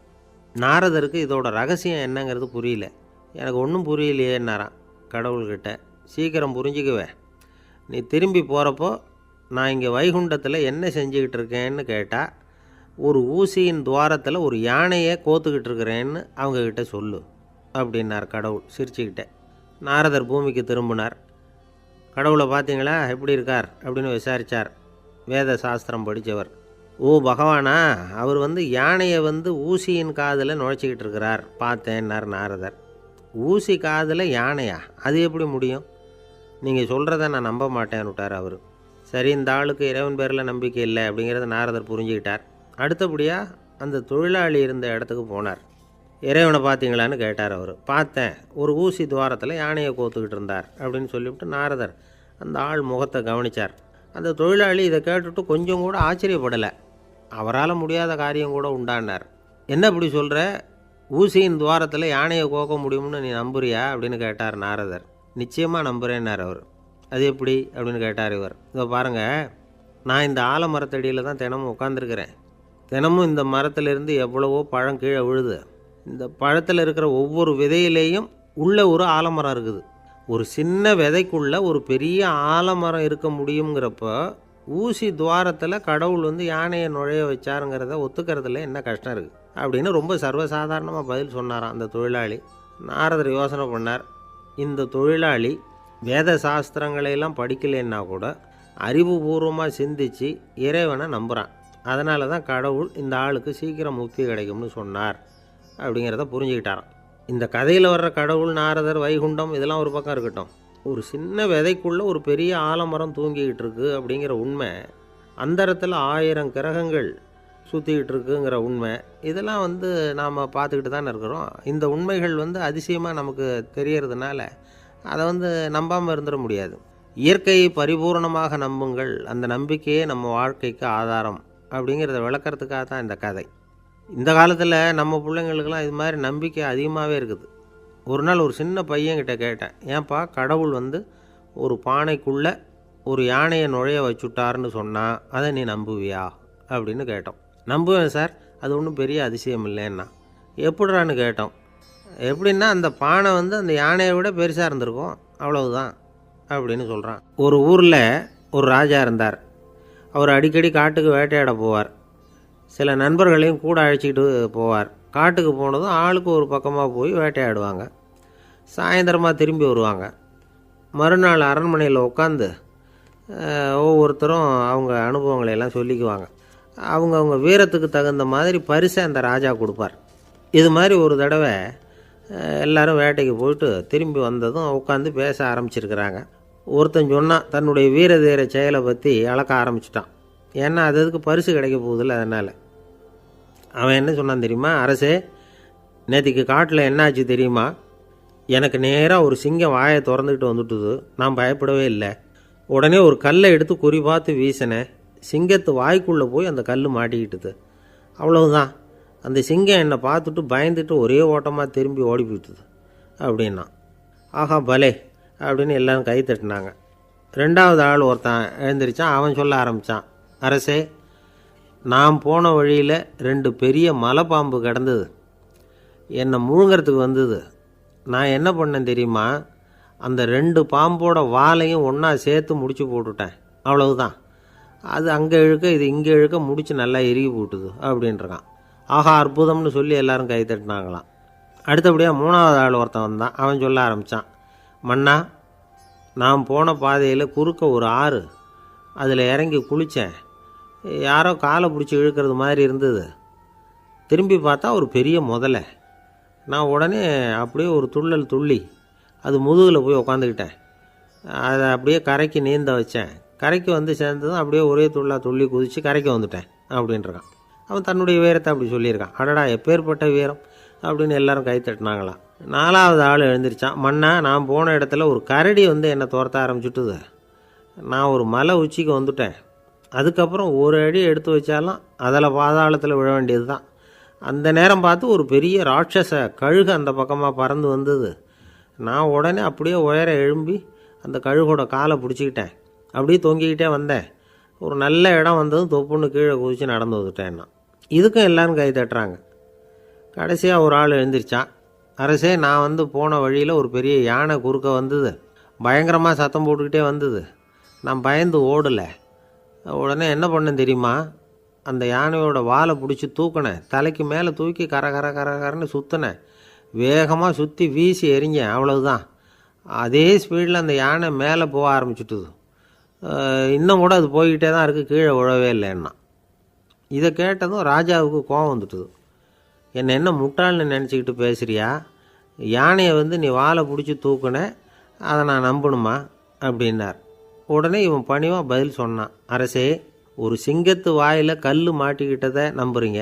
நாரதருக்கு இதோட ரகசியம் என்னங்கிறது புரியல. எனக்கு ஒன்றும் புரியலையேன்னாரான் கடவுள்கிட்ட. சீக்கிரம் புரிஞ்சுக்குவேன். நீ திரும்பி போகிறப்போ நான் இங்கே வைகுண்டத்தில் என்ன செஞ்சுக்கிட்டு இருக்கேன்னு கேட்டால், ஒரு ஊசியின் துவாரத்தில் ஒரு யானையை கோத்துக்கிட்டு இருக்கிறேன்னு அவங்கக்கிட்ட சொல்லு அப்படின்னார் கடவுள் சிரிச்சுக்கிட்டே. நாரதர் பூமிக்கு திரும்பினார். கடவுளை பார்த்தீங்களா, எப்படி இருக்கார் அப்படின்னு விசாரித்தார். வேத சாஸ்திரம் படித்தவர். ஓ பகவானா, அவர் யானையை ஊசியின் காதில் நுழைச்சிக்கிட்டு இருக்கிறார் பார்த்தேன்னார் நாரதர். ஊசி காதில் யானையா? அது எப்படி முடியும்? நீங்கள் சொல்கிறத நான் நம்ப மாட்டேன்னு விட்டார் அவர். சரி, இந்த ஆளுக்கு இறைவன் பேரில் நம்பிக்கை இல்லை அப்படிங்கிறத நாரதர் புரிஞ்சுக்கிட்டார். அடுத்தபடியாக அந்த தொழிலாளி இருந்த இடத்துக்கு போனார். இறைவனை பார்த்தீங்களான்னு கேட்டார் அவர். பார்த்தேன், ஒரு ஊசி துவாரத்தில் யானையை கோத்துக்கிட்டு இருந்தார் அப்படின்னு சொல்லிவிட்டு நாரதர் அந்த ஆள் முகத்தை கவனித்தார். அந்த தொழிலாளி இதை கேட்டுட்டு கொஞ்சம் கூட ஆச்சரியப்படலை. அவரால் முடியாத காரியம் கூட உண்டானார். என்ன இப்படி சொல்கிற? ஊசியின் துவாரத்தில் யானையை கோக்க முடியும்னு நீ நம்புறியா அப்படின்னு கேட்டார் நாரதர். நிச்சயமாக நம்புகிறேன்னார் அவர். அது எப்படி அப்படின்னு கேட்டார் இவர். இதை பாருங்கள், நான் இந்த ஆலமரத்தடியில் தான் தினமும் உட்காந்துருக்கிறேன். தினமும் இந்த மரத்திலிருந்து எவ்வளவோ பழம் கீழே விழுது. இந்த பழத்தில் இருக்கிற ஒவ்வொரு விதையிலேயும் உள்ள ஒரு ஆலமரம் இருக்குது. ஒரு சின்ன விதைக்குள்ளே ஒரு பெரிய ஆலமரம் இருக்க முடியுங்கிறப்ப ஊசி துவாரத்தில் கடவுள் யானையை நுழைய வச்சாருங்கிறத ஒத்துக்கிறதுல என்ன கஷ்டம் இருக்குது அப்படின்னு ரொம்ப சர்வசாதாரணமாக பதில் சொன்னாராம் அந்த தொழிலாளி. நாரதர் யோசனை பண்ணார். இந்த தொழிலாளி வேத சாஸ்திரங்களையெல்லாம் படிக்கலைன்னா கூட அறிவுபூர்வமாக சிந்தித்து இறைவனை நம்புகிறான். அதனால தான் கடவுள் இந்த ஆளுக்கு சீக்கிரம் முக்தி கிடைக்கும்னு சொன்னார் அப்படிங்கிறத புரிஞ்சுக்கிட்டாராம். இந்த கதையில் வர்ற கடவுள், நாரதர், வைகுண்டம் இதெல்லாம் ஒரு பக்கம் இருக்கட்டும், ஒரு சின்ன விதைக்குள்ளே ஒரு பெரிய ஆலமரம் தூங்கிக்கிட்டு இருக்குது அப்படிங்கிற உண்மை, அந்தரத்தில் 1000 கிரகங்கள் சுற்றிக்கிட்டு இருக்குங்கிற உண்மை, இதெல்லாம் நாம் பார்த்துக்கிட்டு தானே இருக்கிறோம். இந்த உண்மைகள் அதிசயமாக நமக்கு தெரியறதுனால அதை நம்பாமல் இருந்துட முடியாது. இயற்கையை பரிபூர்ணமாக நம்புங்கள், அந்த நம்பிக்கையே நம்ம வாழ்க்கைக்கு ஆதாரம் அப்படிங்கிறத விளக்கிறதுக்காக தான் இந்த கதை. இந்த காலத்தில் நம்ம பிள்ளைங்களுக்கெல்லாம் இது மாதிரி நம்பிக்கை அதிகமாகவே இருக்குது. ஒரு நாள் ஒரு சின்ன பையன்கிட்ட கேட்டேன், ஏன்பா கடவுள் ஒரு பானைக்குள்ளே ஒரு யானையை நுழைய வச்சுட்டாருன்னு சொன்னால் அதை நீ நம்புவியா அப்படின்னு கேட்டோம். நம்புவேன் சார், அது ஒன்றும் பெரிய அதிசயம் இல்லைன்னா. எப்படிறான்னு கேட்டோம். எப்படின்னா அந்த பானை அந்த யானையை விட பெருசாக இருந்திருக்கும், அவ்வளவுதான் அப்படின்னு சொல்கிறான். ஒரு ஊரில் ஒரு ராஜா இருந்தார். அவர் அடிக்கடி காட்டுக்கு வேட்டையாட போவார். சில நண்பர்களையும் கூட அழைச்சிக்கிட்டு போவார். காட்டுக்கு போனதும் ஆளுக்கு ஒரு பக்கமாக போய் வேட்டையாடுவாங்க. சாயந்தரமாக திரும்பி வருவாங்க. மறுநாள் அரண்மனையில் உட்காந்து ஒவ்வொருத்தரும் அவங்க அனுபவங்களையெல்லாம் சொல்லிக்குவாங்க. அவங்க வீரத்துக்கு தகுந்த மாதிரி பரிசை அந்த ராஜா கொடுப்பார். இது மாதிரி ஒரு தடவை எல்லோரும் வேட்டைக்கு போயிட்டு திரும்பி வந்ததும் உட்காந்து பேச ஆரம்பிச்சிருக்கிறாங்க. ஒருத்தன் சொன்னான், தன்னுடைய வீர தீர செயலை பற்றி அளக்க ஆரம்பிச்சிட்டான். ஏன்னா அதுக்கு பரிசு கிடைக்க போகுதில்ல, அதனால். அவன் என்ன சொன்னான் தெரியுமா? அரசே, நேற்றுக்கு காட்டில் என்னாச்சு தெரியுமா? எனக்கு நேராக ஒரு சிங்கம் வாயை திறந்துக்கிட்டு வந்துட்டுது. நான் பயப்படவே இல்லை. உடனே ஒரு கல்லை எடுத்து குறி பார்த்து வீசினேன். சிங்கத்து வாய்க்குள்ளே போய் அந்த கல் மாட்டிக்கிட்டுது. அவ்வளவுதான். அந்த சிங்கம் என்னை பார்த்துட்டு பயந்துட்டு ஒரே ஓட்டமாக திரும்பி ஓடி போயிட்டுது அப்படின்னா. ஆஹா பலே அப்படின்னு எல்லோரும் கை தட்டினாங்க. 2வது ஆள் ஒருத்தன் எழுந்திரிச்சான். அவன் சொல்ல ஆரம்பித்தான், அரசே, நான் போன வழியில் 2 பெரிய மலைப்பாம்பு கிடந்தது. என்னை முழுங்கிறதுக்கு வந்தது. நான் என்ன பண்ணேன் தெரியுமா? அந்த 2 பாம்போட வாலையும் ஒன்றா சேர்த்து முடிச்சு போட்டுட்டேன். அவ்வளவுதான். அது அங்கே இழுக்க இது இங்கே இழுக்க முடிச்சு நல்லா இறுகி போட்டுது அப்படின்றான். ஆஹா அற்புதம்னு சொல்லி எல்லாரும் கை தட்டினாங்களாம். அடுத்தபடியாக 3வது ஆள் ஒருத்தன் வந்தான். அவன் சொல்ல ஆரம்பித்தான், மன்னா, நான் போன பாதையில் குறுக்க ஒரு ஆறு, அதில் இறங்கி குளித்தேன். யாரோ காலை பிடிச்சி இழுக்கிறது மாதிரி இருந்தது. திரும்பி பார்த்தா ஒரு பெரிய முதலை. நான் உடனே அப்படியே ஒரு துள்ளல் துள்ளி அது முதுகில் போய் உக்காந்துக்கிட்டேன். அதை அப்படியே கரைக்கு நீந்த வச்சேன். கரைக்கு வந்து சேர்ந்ததும் அப்படியே ஒரே துள்ளி குதித்து கரைக்கு வந்துட்டேன் அப்படின்றான். அவன் தன்னுடைய வீரத்தை அப்படி சொல்லியிருக்கான். அடடா எப்பேற்பட்ட வீரம் அப்படின்னு எல்லாரும் கை தட்டினாங்களாம். 4வது ஆள் எழுந்திரிச்சான். மண்ணா, நான் போன இடத்துல ஒரு கரடி வந்து என்னை துரத்த ஆரம்பிச்சுட்டுது. நான் ஒரு மலை உச்சிக்கு வந்துட்டேன். அதுக்கப்புறம் ஒரு அடி எடுத்து வச்சாலும் அதில் பாதாளத்தில் விழ வேண்டியது தான். அந்த நேரம் பார்த்து ஒரு பெரிய ராட்சச கழுகு அந்த பக்கமாக பறந்து வந்தது. நான் உடனே அப்படியே உயர எழும்பி அந்த கழுகோட காலை பிடிச்சிக்கிட்டேன். அப்படியே தொங்கிக்கிட்டே வந்தேன். ஒரு நல்ல இடம் வந்ததும் தொப்புன்னு கீழே குதித்து நடந்து வந்துட்டேன்னா. இதுக்கும் எல்லோரும் கை தட்டுறாங்க. கடைசியாக ஒரு ஆள் எழுந்திரிச்சான். அரசே, நான் வந்து போன வழியில் ஒரு பெரிய யானை குறுக்க வந்தது. பயங்கரமாக சத்தம் போட்டுக்கிட்டே வந்தது. நான் பயந்து ஓடலை. உடனே என்ன பண்ணேன் தெரியுமா? அந்த யானையோட வாலை பிடிச்சி தூக்கினேன். தலைக்கு மேலே தூக்கி கரன்னு சுற்றினேன். வேகமாக சுற்றி வீசி எறிஞ்சேன். அவ்வளவுதான். அதே ஸ்பீடில் அந்த யானை மேலே போக ஆரம்பிச்சுட்டுது. இன்னும் கூட அது போய்கிட்டே தான் இருக்குது, கீழே விழவே இல்லைன்னா. இதை கேட்டதும் ராஜாவுக்கு கோபம் வந்துட்டுது. என்ன முட்டாள்னு நினச்சிக்கிட்டு பேசுகிறியா? யானையை வந்து நீ வாலை பிடிச்சி தூக்குன, அதை நான் நம்பணுமா அப்படின்னார். உடனே இவன் பணிவாக பதில் சொன்னான். அரசே, ஒரு சிங்கத்து வாயில் கல் மாட்டிக்கிட்டதை நம்புறீங்க,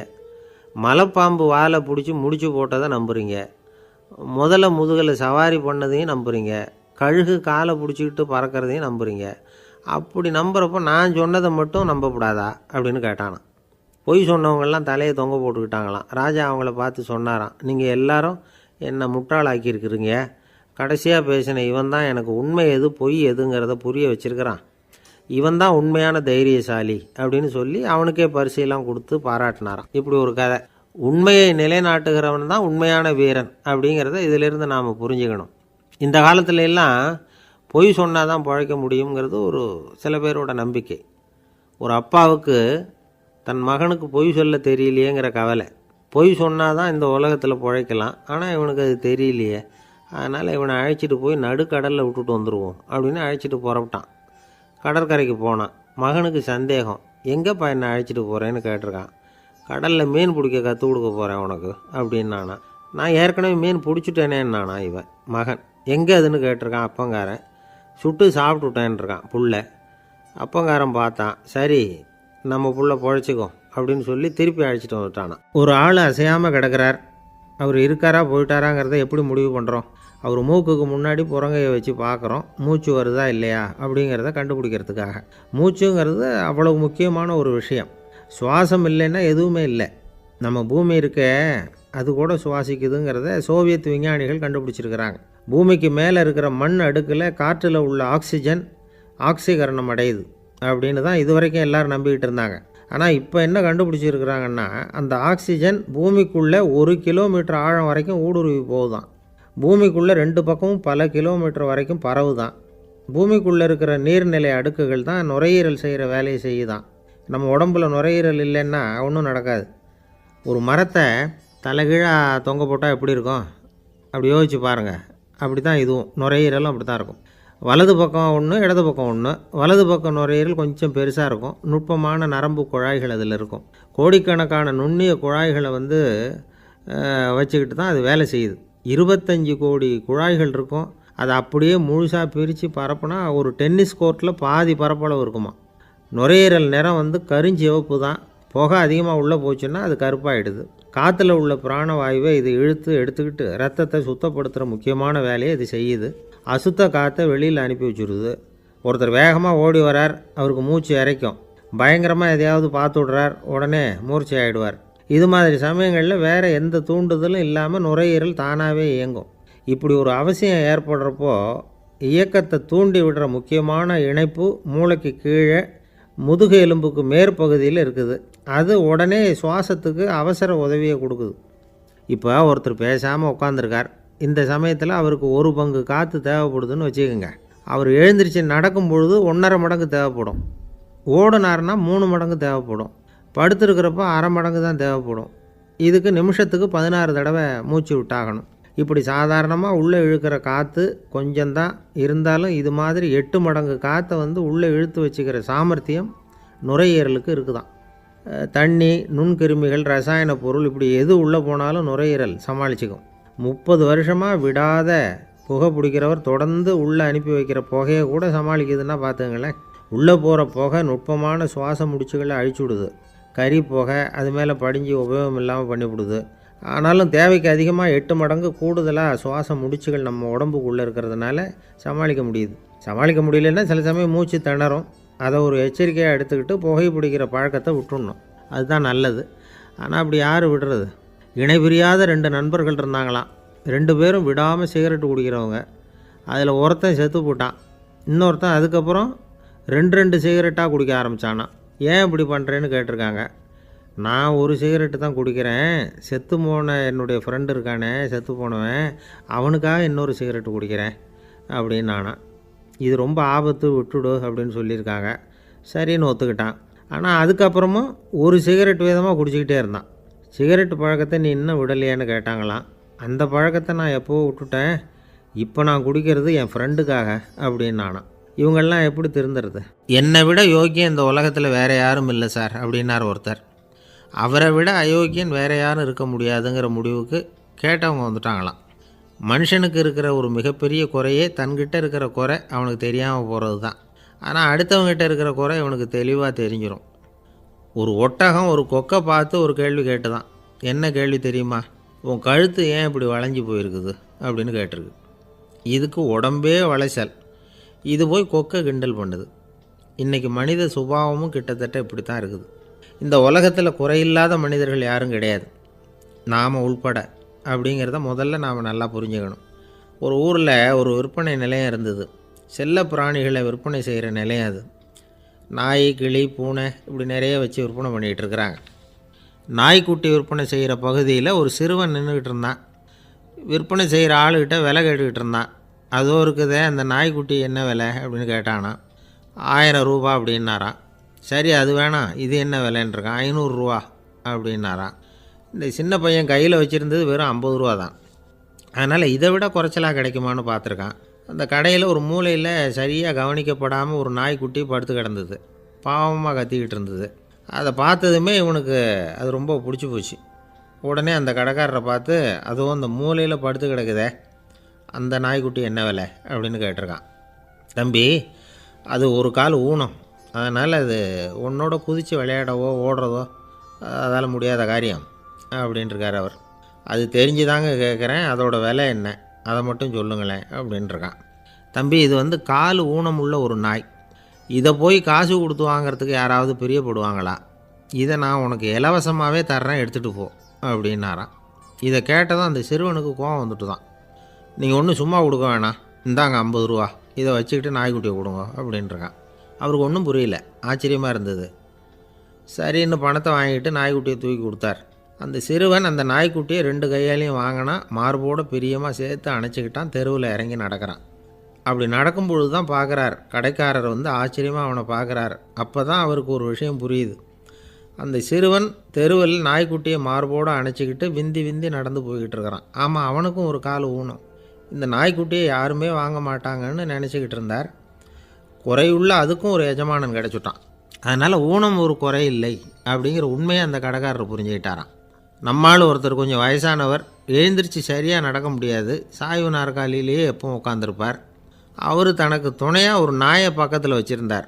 மலைப்பாம்பு வாலை பிடிச்சி முடிச்சு போட்டதை நம்புறீங்க, முதல்ல முதுகில் சவாரி பண்ணதையும் நம்புறீங்க, கழுகு காலை பிடிச்சிக்கிட்டு பறக்கிறதையும் நம்புறீங்க. அப்படி நம்புகிறப்போ நான் சொன்னதை மட்டும் நம்பக்கூடாதா அப்படின்னு கேட்டானான். பொய் சொன்னவங்கெல்லாம் தலையை தொங்க போட்டுக்கிட்டாங்களாம். ராஜா அவங்கள பார்த்து சொன்னாராம், நீங்கள் எல்லாரும் என்னை முட்டாளாக்கியிருக்கிறீங்க. கடைசியாக பேசின இவன் தான் எனக்கு உண்மை எது பொய் எதுங்கிறத புரிய வச்சிருக்கிறான். இவன் தான் உண்மையான தைரியசாலி அப்படின்னு சொல்லி அவனுக்கே பரிசெல்லாம் கொடுத்து பாராட்டினாராம். இப்படி ஒரு கதை. உண்மையை நிலைநாட்டுகிறவன் தான் உண்மையான வீரன் அப்படிங்கிறத இதிலிருந்து நாம் புரிஞ்சுக்கணும். இந்த காலத்துல எல்லாம் பொய் சொன்னால் தான் பழைக்க முடியுங்கிறது ஒரு சில பேரோட நம்பிக்கை. ஒரு அப்பாவுக்கு தன் மகனுக்கு பொய் சொல்ல தெரியலையேங்கிற கவலை. பொய் சொன்னால் தான் இந்த உலகத்தில் பிழைக்கலாம், ஆனால் இவனுக்கு அது தெரியலையே, அதனால் இவனை அழைச்சிட்டு போய் நடுக்கடலில் விட்டுட்டு வந்துடுவோம் அப்படின்னு அழைச்சிட்டு புறப்பட்டான். கடற்கரைக்கு போனான். மகனுக்கு சந்தேகம். எங்கேப்பா என்னை அழைச்சிட்டு போகிறேன்னு கேட்டிருக்கான். கடலில் மீன் பிடிக்க கற்றுக் கொடுக்க போகிறேன் உனக்கு அப்படின்னானா. நான் ஏற்கனவே மீன் பிடிச்சிட்டேனேன்னானா இவன் மகன். எங்கே அதுன்னு கேட்டிருக்கான். அப்பங்காரன். சுட்டு சாப்பிட்டுட்டேன்ருக்கான் புள்ள. அப்பங்காரன் பார்த்தான். சரி, நம்ம புள்ள பொழைச்சிக்கோ அப்படின்னு சொல்லி திருப்பி அழைச்சிட்டு வந்துட்டானா. ஒரு ஆள் அசையாமல் கிடக்கிறார். அவர் இருக்காரா போயிட்டாராங்கிறத எப்படி முடிவு பண்ணுறோம்? அவர் மூக்குக்கு முன்னாடி புறங்கையை வச்சு பார்க்குறோம், மூச்சு வருதா இல்லையா அப்படிங்கிறத கண்டுபிடிக்கிறதுக்காக. மூச்சுங்கிறது அவ்வளவு முக்கியமான ஒரு விஷயம். சுவாசம் இல்லைன்னா எதுவுமே இல்லை. நம்ம பூமி இருக்க அது கூட சுவாசிக்குதுங்கிறத சோவியத் விஞ்ஞானிகள் கண்டுபிடிச்சிருக்கிறாங்க. பூமிக்கு மேலே இருக்கிற மண் அடுக்கில் காற்றில் உள்ள ஆக்சிஜன் ஆக்சிகரணம் அடையுது அப்படின்னு தான் இதுவரைக்கும் எல்லோரும் நம்பிக்கிட்டு இருந்தாங்க. ஆனால் இப்போ என்ன கண்டுபிடிச்சிருக்கிறாங்கன்னா, அந்த ஆக்சிஜன் பூமிக்குள்ளே 1 கிலோமீட்டர் ஆழம் வரைக்கும் ஊடுருவி போகுதான். பூமிக்குள்ளே 2 பக்கமும் பல கிலோமீட்டர் வரைக்கும் பரவுதான். பூமிக்குள்ளே இருக்கிற நீர்நிலை அடுக்குகள் தான் நுரையீரல் செய்கிற வேலையை செய்யுதான். நம்ம உடம்புல நுரையீரல் இல்லைன்னா ஒன்றும் நடக்காது. ஒரு மரத்தை தலைகீழாக தொங்க போட்டால் எப்படி இருக்கும்? அப்படி யோசிச்சு பாருங்கள். அப்படி தான் இதுவும், நுரையீரலும் அப்படி தான் இருக்கும். வலது பக்கம் ஒன்று, இடது பக்கம் ஒன்று. வலது பக்கம் நுரையீரல் கொஞ்சம் பெருசாக இருக்கும். நுட்பமான நரம்பு குழாய்கள் அதில் இருக்கும். கோடிக்கணக்கான நுண்ணிய குழாய்களை வச்சுக்கிட்டு தான் அது வேலை செய்யுது. 25 கோடி குழாய்கள் இருக்கும். அதை அப்படியே முழுசாக பிரித்து பரப்புனா ஒரு டென்னிஸ் கோர்ட்டில் பாதி பரப்பளவு இருக்குமா. நுரையீரல் நிறம் கருஞ்சிவப்பு தான். புகை அதிகமாக உள்ளே போச்சுன்னா அது கருப்பாயிடுது. காற்றுல உள்ள பிராணவாயுவை இது இழுத்து எடுத்துக்கிட்டு ரத்தத்தை சுத்தப்படுத்துகிற முக்கியமான வேலையை இது செய்யுது. அசுத்த காற்றை வெளியில் அனுப்பி வச்சுருது. ஒருத்தர் வேகமாக ஓடி வரார், அவருக்கு மூச்சு இறைக்கும். பயங்கரமாக எதையாவது பார்த்து விடுறார், உடனே மூர்ச்சை ஆகிடுவார். இது மாதிரி சமயங்களில் வேறு எந்த தூண்டுதலும் இல்லாமல் நுரையீரல் தானாகவே இயங்கும். இப்படி ஒரு அவசியம் ஏற்படுறப்போ இயக்கத்தை தூண்டி விடுற முக்கியமான இணைப்பு மூளைக்கு கீழே முதுகு எலும்புக்கு மேற்பகுதியில் இருக்குது. அது உடனே சுவாசத்துக்கு அவசர உதவியை கொடுக்குது. இப்போ ஒருத்தர் பேசாமல் உட்காந்துருக்கார். இந்த சமயத்தில் அவருக்கு 1 பங்கு காற்று தேவைப்படுதுன்னு வச்சுக்கோங்க. அவர் எழுந்திரிச்சு நடக்கும் பொழுது 1.5 மடங்கு தேவைப்படும். ஓடினார்னா 3 மடங்கு தேவைப்படும். படுத்துருக்கிறப்ப 1/2 மடங்கு தான் தேவைப்படும். இதுக்கு நிமிஷத்துக்கு 16 தடவை மூச்சு விட்டாகணும். இப்படி சாதாரணமாக உள்ளே இழுக்கிற காற்று கொஞ்சம்தான் இருந்தாலும் இது மாதிரி 8 மடங்கு காற்றை உள்ளே இழுத்து வச்சுக்கிற சாமர்த்தியம் நுரையீரலுக்கு இருக்குதான். தண்ணி, நுண்கிருமிகள், ரசாயன பொருள் இப்படி எது உள்ளே போனாலும் நுரையீரல் சமாளிச்சுக்கும். 30 வருஷமாக விடாத புகை பிடிக்கிறவர் தொடர்ந்து உள்ளே அனுப்பி வைக்கிற புகையை கூட சமாளிக்குதுன்னா பார்த்துங்களேன். உள்ளே போகிற புகை நுட்பமான சுவாச முடிச்சுகளை அழிச்சு விடுது. கறி புகை அது மேலே படிஞ்சு உபயோகம் இல்லாமல் பண்ணிவிடுது. ஆனாலும் தேவைக்கு அதிகமாக 8 மடங்கு கூடுதலாக சுவாச முடிச்சுகள் நம்ம உடம்புக்குள்ளே இருக்கிறதுனால சமாளிக்க முடியுது. சமாளிக்க முடியலன்னா சில சமயம் மூச்சு திணறும். அதை ஒரு எச்சரிக்கையாக எடுத்துக்கிட்டு புகை பிடிக்கிற பழக்கத்தை விட்டுடணும். அதுதான் நல்லது. ஆனால் அப்படி யார் விடுறது? இணை பிரியாத 2 நண்பர்கள் இருந்தாங்களாம். 2 பேரும் விடாமல் சிகரெட்டு குடிக்கிறவங்க. அதில் ஒருத்தன் செத்து போட்டான். இன்னொருத்தன் அதுக்கப்புறம் 2 சிகரெட்டாக குடிக்க ஆரம்பித்தானான். ஏன் இப்படி பண்ணுறேன்னு கேட்டிருக்காங்க. நான் ஒரு சிகரெட்டு தான் குடிக்கிறேன், செத்து போன என்னுடைய ஃப்ரெண்டு இருக்கானே செத்து போனவன், அவனுக்காக இன்னொரு சிகரெட்டு குடிக்கிறேன் அப்படின்னு நானான். இது ரொம்ப ஆபத்து, விட்டுடு அப்படின்னு சொல்லியிருக்காங்க. சரின்னு ஒத்துக்கிட்டான். ஆனால் அதுக்கப்புறமும் ஒரு சிகரெட் வீதமாக குடிச்சிக்கிட்டே இருந்தான். சிகரெட்டு பழக்கத்தை நீ இன்னும் விடலையான்னு கேட்டாங்களாம். அந்த பழக்கத்தை நான் எப்போவோ விட்டுட்டேன், இப்போ நான் குடிக்கிறது என் ஃப்ரெண்டுக்காக அப்படின்னு நானான். இவங்கெல்லாம் எப்படி திருந்துறது? என்னை விட யோக்கியம் இந்த உலகத்தில் வேறு யாரும் இல்லை சார் அப்படின்னார் ஒருத்தர். அவரை விட அயோக்கியன் வேறு யாரும் இருக்க முடியாதுங்கிற முடிவுக்கு கேட்டவங்க வந்துட்டாங்களாம். மனுஷனுக்கு இருக்கிற ஒரு மிகப்பெரிய குறையே தன்கிட்ட இருக்கிற குறை அவனுக்கு தெரியாமல் போகிறது தான். ஆனால் அடுத்தவங்ககிட்ட இருக்கிற குறை இவனுக்கு தெளிவாக தெரிஞ்சிடும். ஒரு ஒட்டகம் ஒரு கொக்கை பார்த்து ஒரு கேள்வி கேட்டுதான். என்ன கேள்வி தெரியுமா? உன் கழுத்து ஏன் இப்படி வளைஞ்சி போயிருக்குது அப்படின்னு கேட்டிருக்கு. இதுக்கு உடம்பே வளைச்சல். இது போய் கொக்கை கிண்டல் பண்ணுது. இன்றைக்கி மனித சுபாவமும் கிட்டத்தட்ட இப்படி தான் இருக்குது. இந்த உலகத்தில் குறையில்லாத மனிதர்கள் யாரும் கிடையாது, நாம் உள்பட அப்படிங்கிறத முதல்ல நாம் நல்லா புரிஞ்சுக்கணும். ஒரு ஊரில் ஒரு விற்பனை நிலையம் இருந்தது. செல்ல பிராணிகளை விற்பனை செய்கிற நிலையம் அது. நாய், கிளி, பூனை இப்படி நிறைய வச்சு விற்பனை பண்ணிகிட்டு இருக்கிறாங்க. நாய்க்குட்டி விற்பனை செய்கிற பகுதியில் ஒரு சிறுவன் நின்றுக்கிட்டு இருந்தான். விற்பனை செய்கிற ஆளுகிட்ட விலை கேட்டுக்கிட்டு இருந்தான். அதோ இருக்குதே அந்த நாய்க்குட்டி என்ன விலை அப்படின்னு கேட்டானா. 1000 ரூபா அப்படின்னாரான். சரி அது வேணாம், இது என்ன விலைன்றிருக்கான். 500 ரூபா அப்படின்னாரான். இந்த சின்ன பையன் கையில் வச்சுருந்தது வெறும் 50 ரூபா தான். அதனால் இதை விட குறைச்சலாக கிடைக்குமான்னு பார்த்துருக்கான். அந்த கடையில் ஒரு மூலையில் சரியாக கவனிக்கப்படாமல் ஒரு நாய்க்குட்டி படுத்து கிடந்தது. பாவமாக கத்திக்கிட்டு இருந்தது. அதை பார்த்ததுமே இவனுக்கு அது ரொம்ப பிடிச்சி போச்சு. உடனே அந்த கடைக்காரரை பார்த்து, அதுவும் அந்த மூலையில் படுத்து கிடக்குதே அந்த நாய்க்குட்டி என்ன விலை அப்படின்னு கேட்டிருக்கான். தம்பி, அது ஒரு கால் ஊனம், அதனால் அது உன்னோட குதித்து விளையாடவோ ஓடுறதோ அதால் முடியாத காரியம் அப்படின்ட்டுருக்கார் அவர். அது தெரிஞ்சு தாங்க கேட்குறேன், அதோட விலை என்ன அதை மட்டும் சொல்லுங்களேன் அப்படின்ட்டுருக்கான். தம்பி, இது கால் ஊனம் உள்ள ஒரு நாய். இதை போய் காசு கொடுத்து வாங்கிறதுக்கு யாராவது பிரியப்படுவாங்களா? இதை நான் உனக்கு இலவசமாகவே தர்றேன், எடுத்துகிட்டு போ அப்படின்னாரான். இதை கேட்டதும் அந்த சிறுவனுக்கு கோவம் வந்துட்டு தான். நீங்கள் ஒன்றும் சும்மா கொடுக்க வேணாம், இந்தாங்க 50 ரூபா, இதை வச்சுக்கிட்டு நாய்க்குட்டியை கொடுங்க அப்படின்ட்டுருக்கான். அவருக்கு ஒன்றும் புரியல, ஆச்சரியமாக இருந்தது. சரின்னு பணத்தை வாங்கிட்டு நாய்க்குட்டியை தூக்கி கொடுத்தார். அந்த சிறுவன் அந்த நாய்க்குட்டியை 2 கையாலையும் வாங்கினா, மார்போடு பிரியமாக சேர்த்து அணைச்சிக்கிட்டான். தெருவில் இறங்கி நடக்கிறான். அப்படி நடக்கும்பொழுது தான் பார்க்குறார், கடைக்காரர் ஆச்சரியமாக அவனை பார்க்குறார். அப்போ தான் அவருக்கு ஒரு விஷயம் புரியுது. அந்த சிறுவன் தெருவில் நாய்க்குட்டியை மார்போடு அணைச்சிக்கிட்டு விந்தி விந்தி நடந்து போய்கிட்டு இருக்கிறான். ஆமாம், அவனுக்கும் ஒரு கால் ஊனம். இந்த நாய்க்குட்டியை யாருமே வாங்க மாட்டாங்கன்னு நினச்சிக்கிட்டு இருந்தார். குறையுள்ள அதுக்கும் ஒரு எஜமானன் கிடச்சிட்டான். அதனால் ஊனம் ஒரு குறை இல்லை அப்படிங்கிற உண்மையை அந்த கடைக்காரர் புரிஞ்சுக்கிட்டாரான். நம்மால் ஒருத்தர் கொஞ்சம் வயசானவர், எழுந்திரிச்சு சரியாக நடக்க முடியாது, சாய்வு நாற்காலியிலேயே எப்பவும் உட்காந்துருப்பார். அவர் தனக்கு துணையாக ஒரு நாயை பக்கத்தில் வச்சுருந்தார்.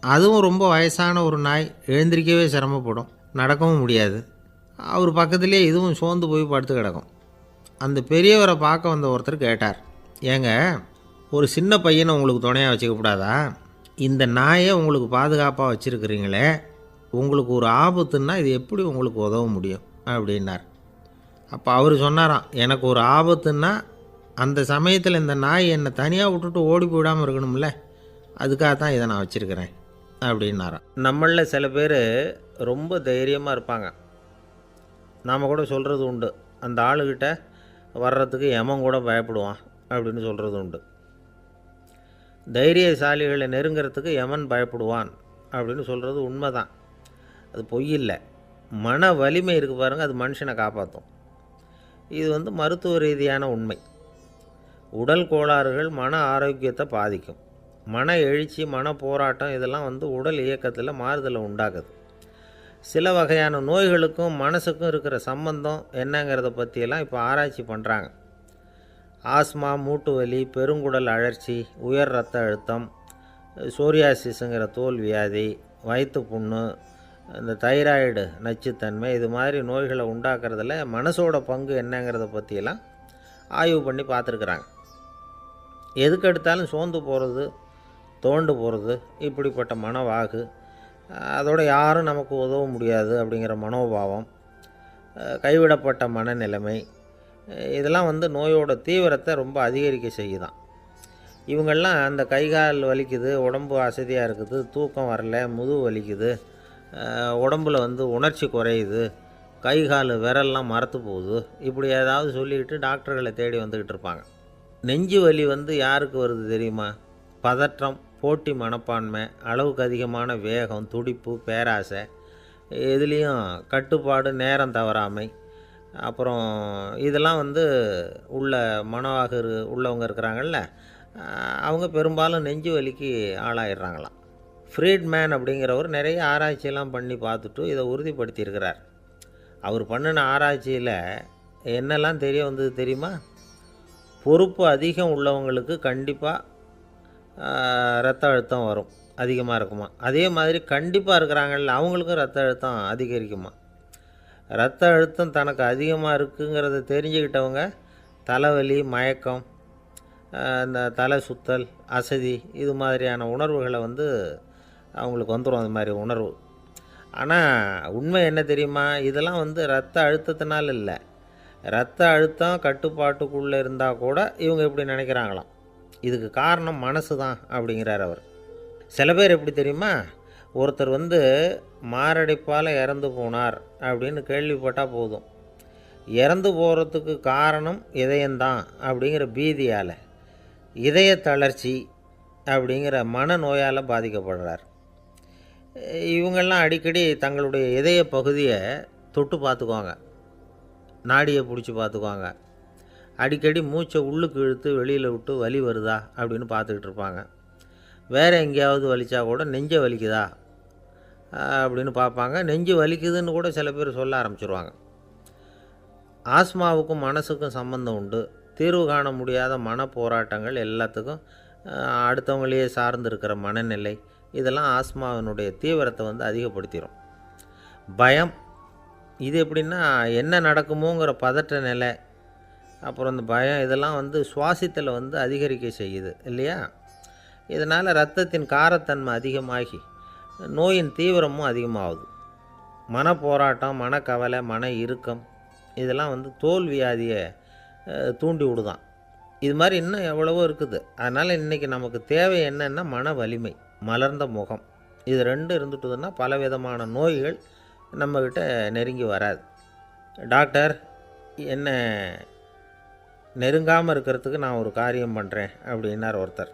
அதுவும் ரொம்ப வயசான ஒரு நாய், எழுந்திரிக்கவே சிரமப்படும், நடக்கவும் முடியாது. அவர் பக்கத்துலேயே இதுவும் சோர்ந்து போய் படுத்து கிடக்கும். அந்த பெரியவரை பார்க்க வந்த ஒருத்தர் கேட்டார், ஏங்க, ஒரு சின்ன பையனை உங்களுக்கு துணையாக வச்சுக்கப்படாதா? இந்த நாயை உங்களுக்கு பாதுகாப்பாக வச்சுருக்கிறீங்களே, உங்களுக்கு ஒரு ஆபத்துன்னா இது எப்படி உங்களுக்கு உதவ முடியும் அப்படின்னார். அப்போ அவர் சொன்னாராம், எனக்கு ஒரு ஆபத்துன்னா அந்த சமயத்தில் இந்த நாய் என்னை தனியாக விட்டுட்டு ஓடி போயிடாமல் இருக்கணும்ல, அதுக்காக தான் இதை நான் வச்சுருக்கிறேன் அப்படின்னாராம். நம்மளில் சில பேர் ரொம்ப தைரியமாக இருப்பாங்க. நாம் கூட சொல்கிறது உண்டு, அந்த ஆளுகிட்ட வர்றதுக்கு யமன் கூட பயப்படுவான் அப்படின்னு சொல்கிறது உண்டு. தைரியசாலிகளை நெருங்கிறதுக்கு யமன் பயப்படுவான் அப்படின்னு சொல்கிறது உண்மை தான். அது பொய் இல்லை. மன வலிமை இருக்குது பாருங்கள், அது மனுஷனை காப்பாற்றும். இது மருத்துவ ரீதியான உண்மை. உடல் கோளாறுகள் மன ஆரோக்கியத்தை பாதிக்கும். மன எழுச்சி, மன போராட்டம் இதெல்லாம் உடல் இயக்கத்தில் மாறுதலை உண்டாக்குது. சில வகையான நோய்களுக்கும் மனசுக்கும் இருக்கிற சம்பந்தம் என்னங்கிறத பற்றியெல்லாம் இப்போ ஆராய்ச்சி பண்ணுறாங்க. ஆஸ்மா, மூட்டு வலி, பெருங்குடல் அழற்சி, உயர் இரத்த அழுத்தம், சோரியாசிஸுங்கிற தோல் வியாதி, வயிற்று புண்ணு, இந்த தைராய்டு நச்சுத்தன்மை, இது மாதிரி நோய்களை உண்டாக்குறதுல மனசோட பங்கு என்னங்கிறத பற்றியெல்லாம் ஆய்வு பண்ணி பார்த்துருக்குறாங்க. எதுக்கு எடுத்தாலும் சோர்ந்து போகிறது, தோண்டு போகிறது, இப்படிப்பட்ட மனவாகு, அதோட யாரும் நமக்கு உதவ முடியாது அப்படிங்கிற மனோபாவம், கைவிடப்பட்ட மனநிலைமை, இதெல்லாம் நோயோட தீவிரத்தை ரொம்ப அதிகரிக்க செய்யுதான். இவங்கெல்லாம் அந்த கை கால் வலிக்குது, உடம்பு அசதியாக இருக்குது, தூக்கம் வரல, முதுகு வலிக்குது, உடம்பில் உணர்ச்சி குறையுது, கை கால் விரல்லாம் மரத்து போகுது, இப்படி ஏதாவது சொல்லிக்கிட்டு டாக்டர்களை தேடி வந்துக்கிட்டு இருப்பாங்க. நெஞ்சு வலி யாருக்கு வருது தெரியுமா? பதற்றம், போட்டி மனப்பான்மை, அளவுக்கு அதிகமான வேகம், துடிப்பு, பேராசை, இதுலேயும் கட்டுப்பாடு, நேரம் தவறாமை, அப்புறம் இதெல்லாம் உள்ள மனவாக உள்ளவங்க இருக்கிறாங்கள்ல, அவங்க பெரும்பாலும் நெஞ்சு வலிக்கு ஆளாயிடுறாங்களாம். ஃப்ரீட்மேன் அப்படிங்கிறவர் நிறைய ஆராய்ச்சியெல்லாம் பண்ணி பார்த்துட்டு இதை உறுதிப்படுத்தியிருக்கிறார். அவர் பண்ணின ஆராய்ச்சியில் என்னெல்லாம் தெரிய வந்தது தெரியுமா? பொறுப்பு அதிகம் உள்ளவங்களுக்கு கண்டிப்பாக ரத்த அழுத்தம் வரும், அதிகமாக இருக்குமா. அதே மாதிரி கண்டிப்பாக இருக்கிறாங்கல்ல, அவங்களுக்கும் ரத்த அழுத்தம் அதிகரிக்குமா. ரத்த அழுத்தம் தனக்கு அதிகமாக இருக்குங்கிறத தெரிஞ்சுக்கிட்டவங்க தலைவலி, மயக்கம், இந்த தலை சுத்தல், அசதி, இது மாதிரியான உணர்வுகளை அவங்களுக்கு வந்துடும், அது மாதிரி உணர்வு. ஆனால் உண்மை என்ன தெரியுமா? இதெல்லாம் ரத்த அழுத்தத்தினால இல்லை, ரத்த அழுத்தம் கட்டுப்பாட்டுக்குள்ளே இருந்தால் கூட இவங்க இப்படி நினைக்கிறாங்களாம். இதுக்கு காரணம் மனசு தான் அப்படிங்கிறார் அவர். சில பேர் எப்படி தெரியுமா? ஒருத்தர் மாரடைப்பால் இறந்து போனார் அப்படின்னு கேள்விப்பட்டால் போதும், இறந்து போகிறதுக்கு காரணம் இதயம்தான் அப்படிங்கிற பீதியால், இதய தளர்ச்சி அப்படிங்கிற மனநோயால் பாதிக்கப்படுறார். இவங்கெல்லாம் அடிக்கடி தங்களுடைய இதய பகுதியை தொட்டு பார்த்துக்குவாங்க, நாடியை பிடிச்சி பார்த்துக்குவாங்க, அடிக்கடி மூச்சை உள்ளுக்கு இழுத்து வெளியில் விட்டு வலி வருதா அப்படின்னு பார்த்துக்கிட்டு இருப்பாங்க. வேறு எங்கேயாவது வலிச்சா கூட நெஞ்சை வலிக்குதா அப்படின்னு பார்ப்பாங்க. நெஞ்சு வலிக்குதுன்னு கூட சில பேர் சொல்ல ஆரம்பிச்சிருவாங்க. ஆஸ்மாவுக்கும் மனசுக்கும் சம்பந்தம் உண்டு. தீர்வு காண முடியாத மன போராட்டங்கள் எல்லாத்துக்கும் அடுத்தவங்களையே சார்ந்து இருக்கிற மனநிலை, இதெல்லாம் ஆஸ்மாவினுடைய தீவிரத்தை அதிகப்படுத்திடும். பயம், இது எப்படின்னா என்ன நடக்குமோங்கிற பதற்ற நிலை, அப்புறம் இந்த பயம், இதெல்லாம் சுவாசித்தலை அதிகரிக்க செய்யுது இல்லையா. இதனால் இரத்தத்தின் காரத்தன்மை அதிகமாகி நோயின் தீவிரமும் அதிகமாகுது. மன போராட்டம், மனக்கவலை, மன இறுக்கம், இதெல்லாம் தோல் வியாதியை தூண்டி விடுதான். இது மாதிரி இன்னும் எவ்வளவோ இருக்குது. அதனால் இன்றைக்கி நமக்கு தேவை என்னென்னா மன வலிமை, மலர்ந்த முகம், இது ரெண்டு இருந்துட்டுதுன்னா பலவிதமான நோய்கள் நம்மக்கிட்ட நெருங்கி வராது. டாக்டர், என்ன நெருங்காமல் இருக்கிறதுக்கு நான் ஒரு காரியம் பண்ணுறேன் அப்படின்னார் ஒருத்தர்.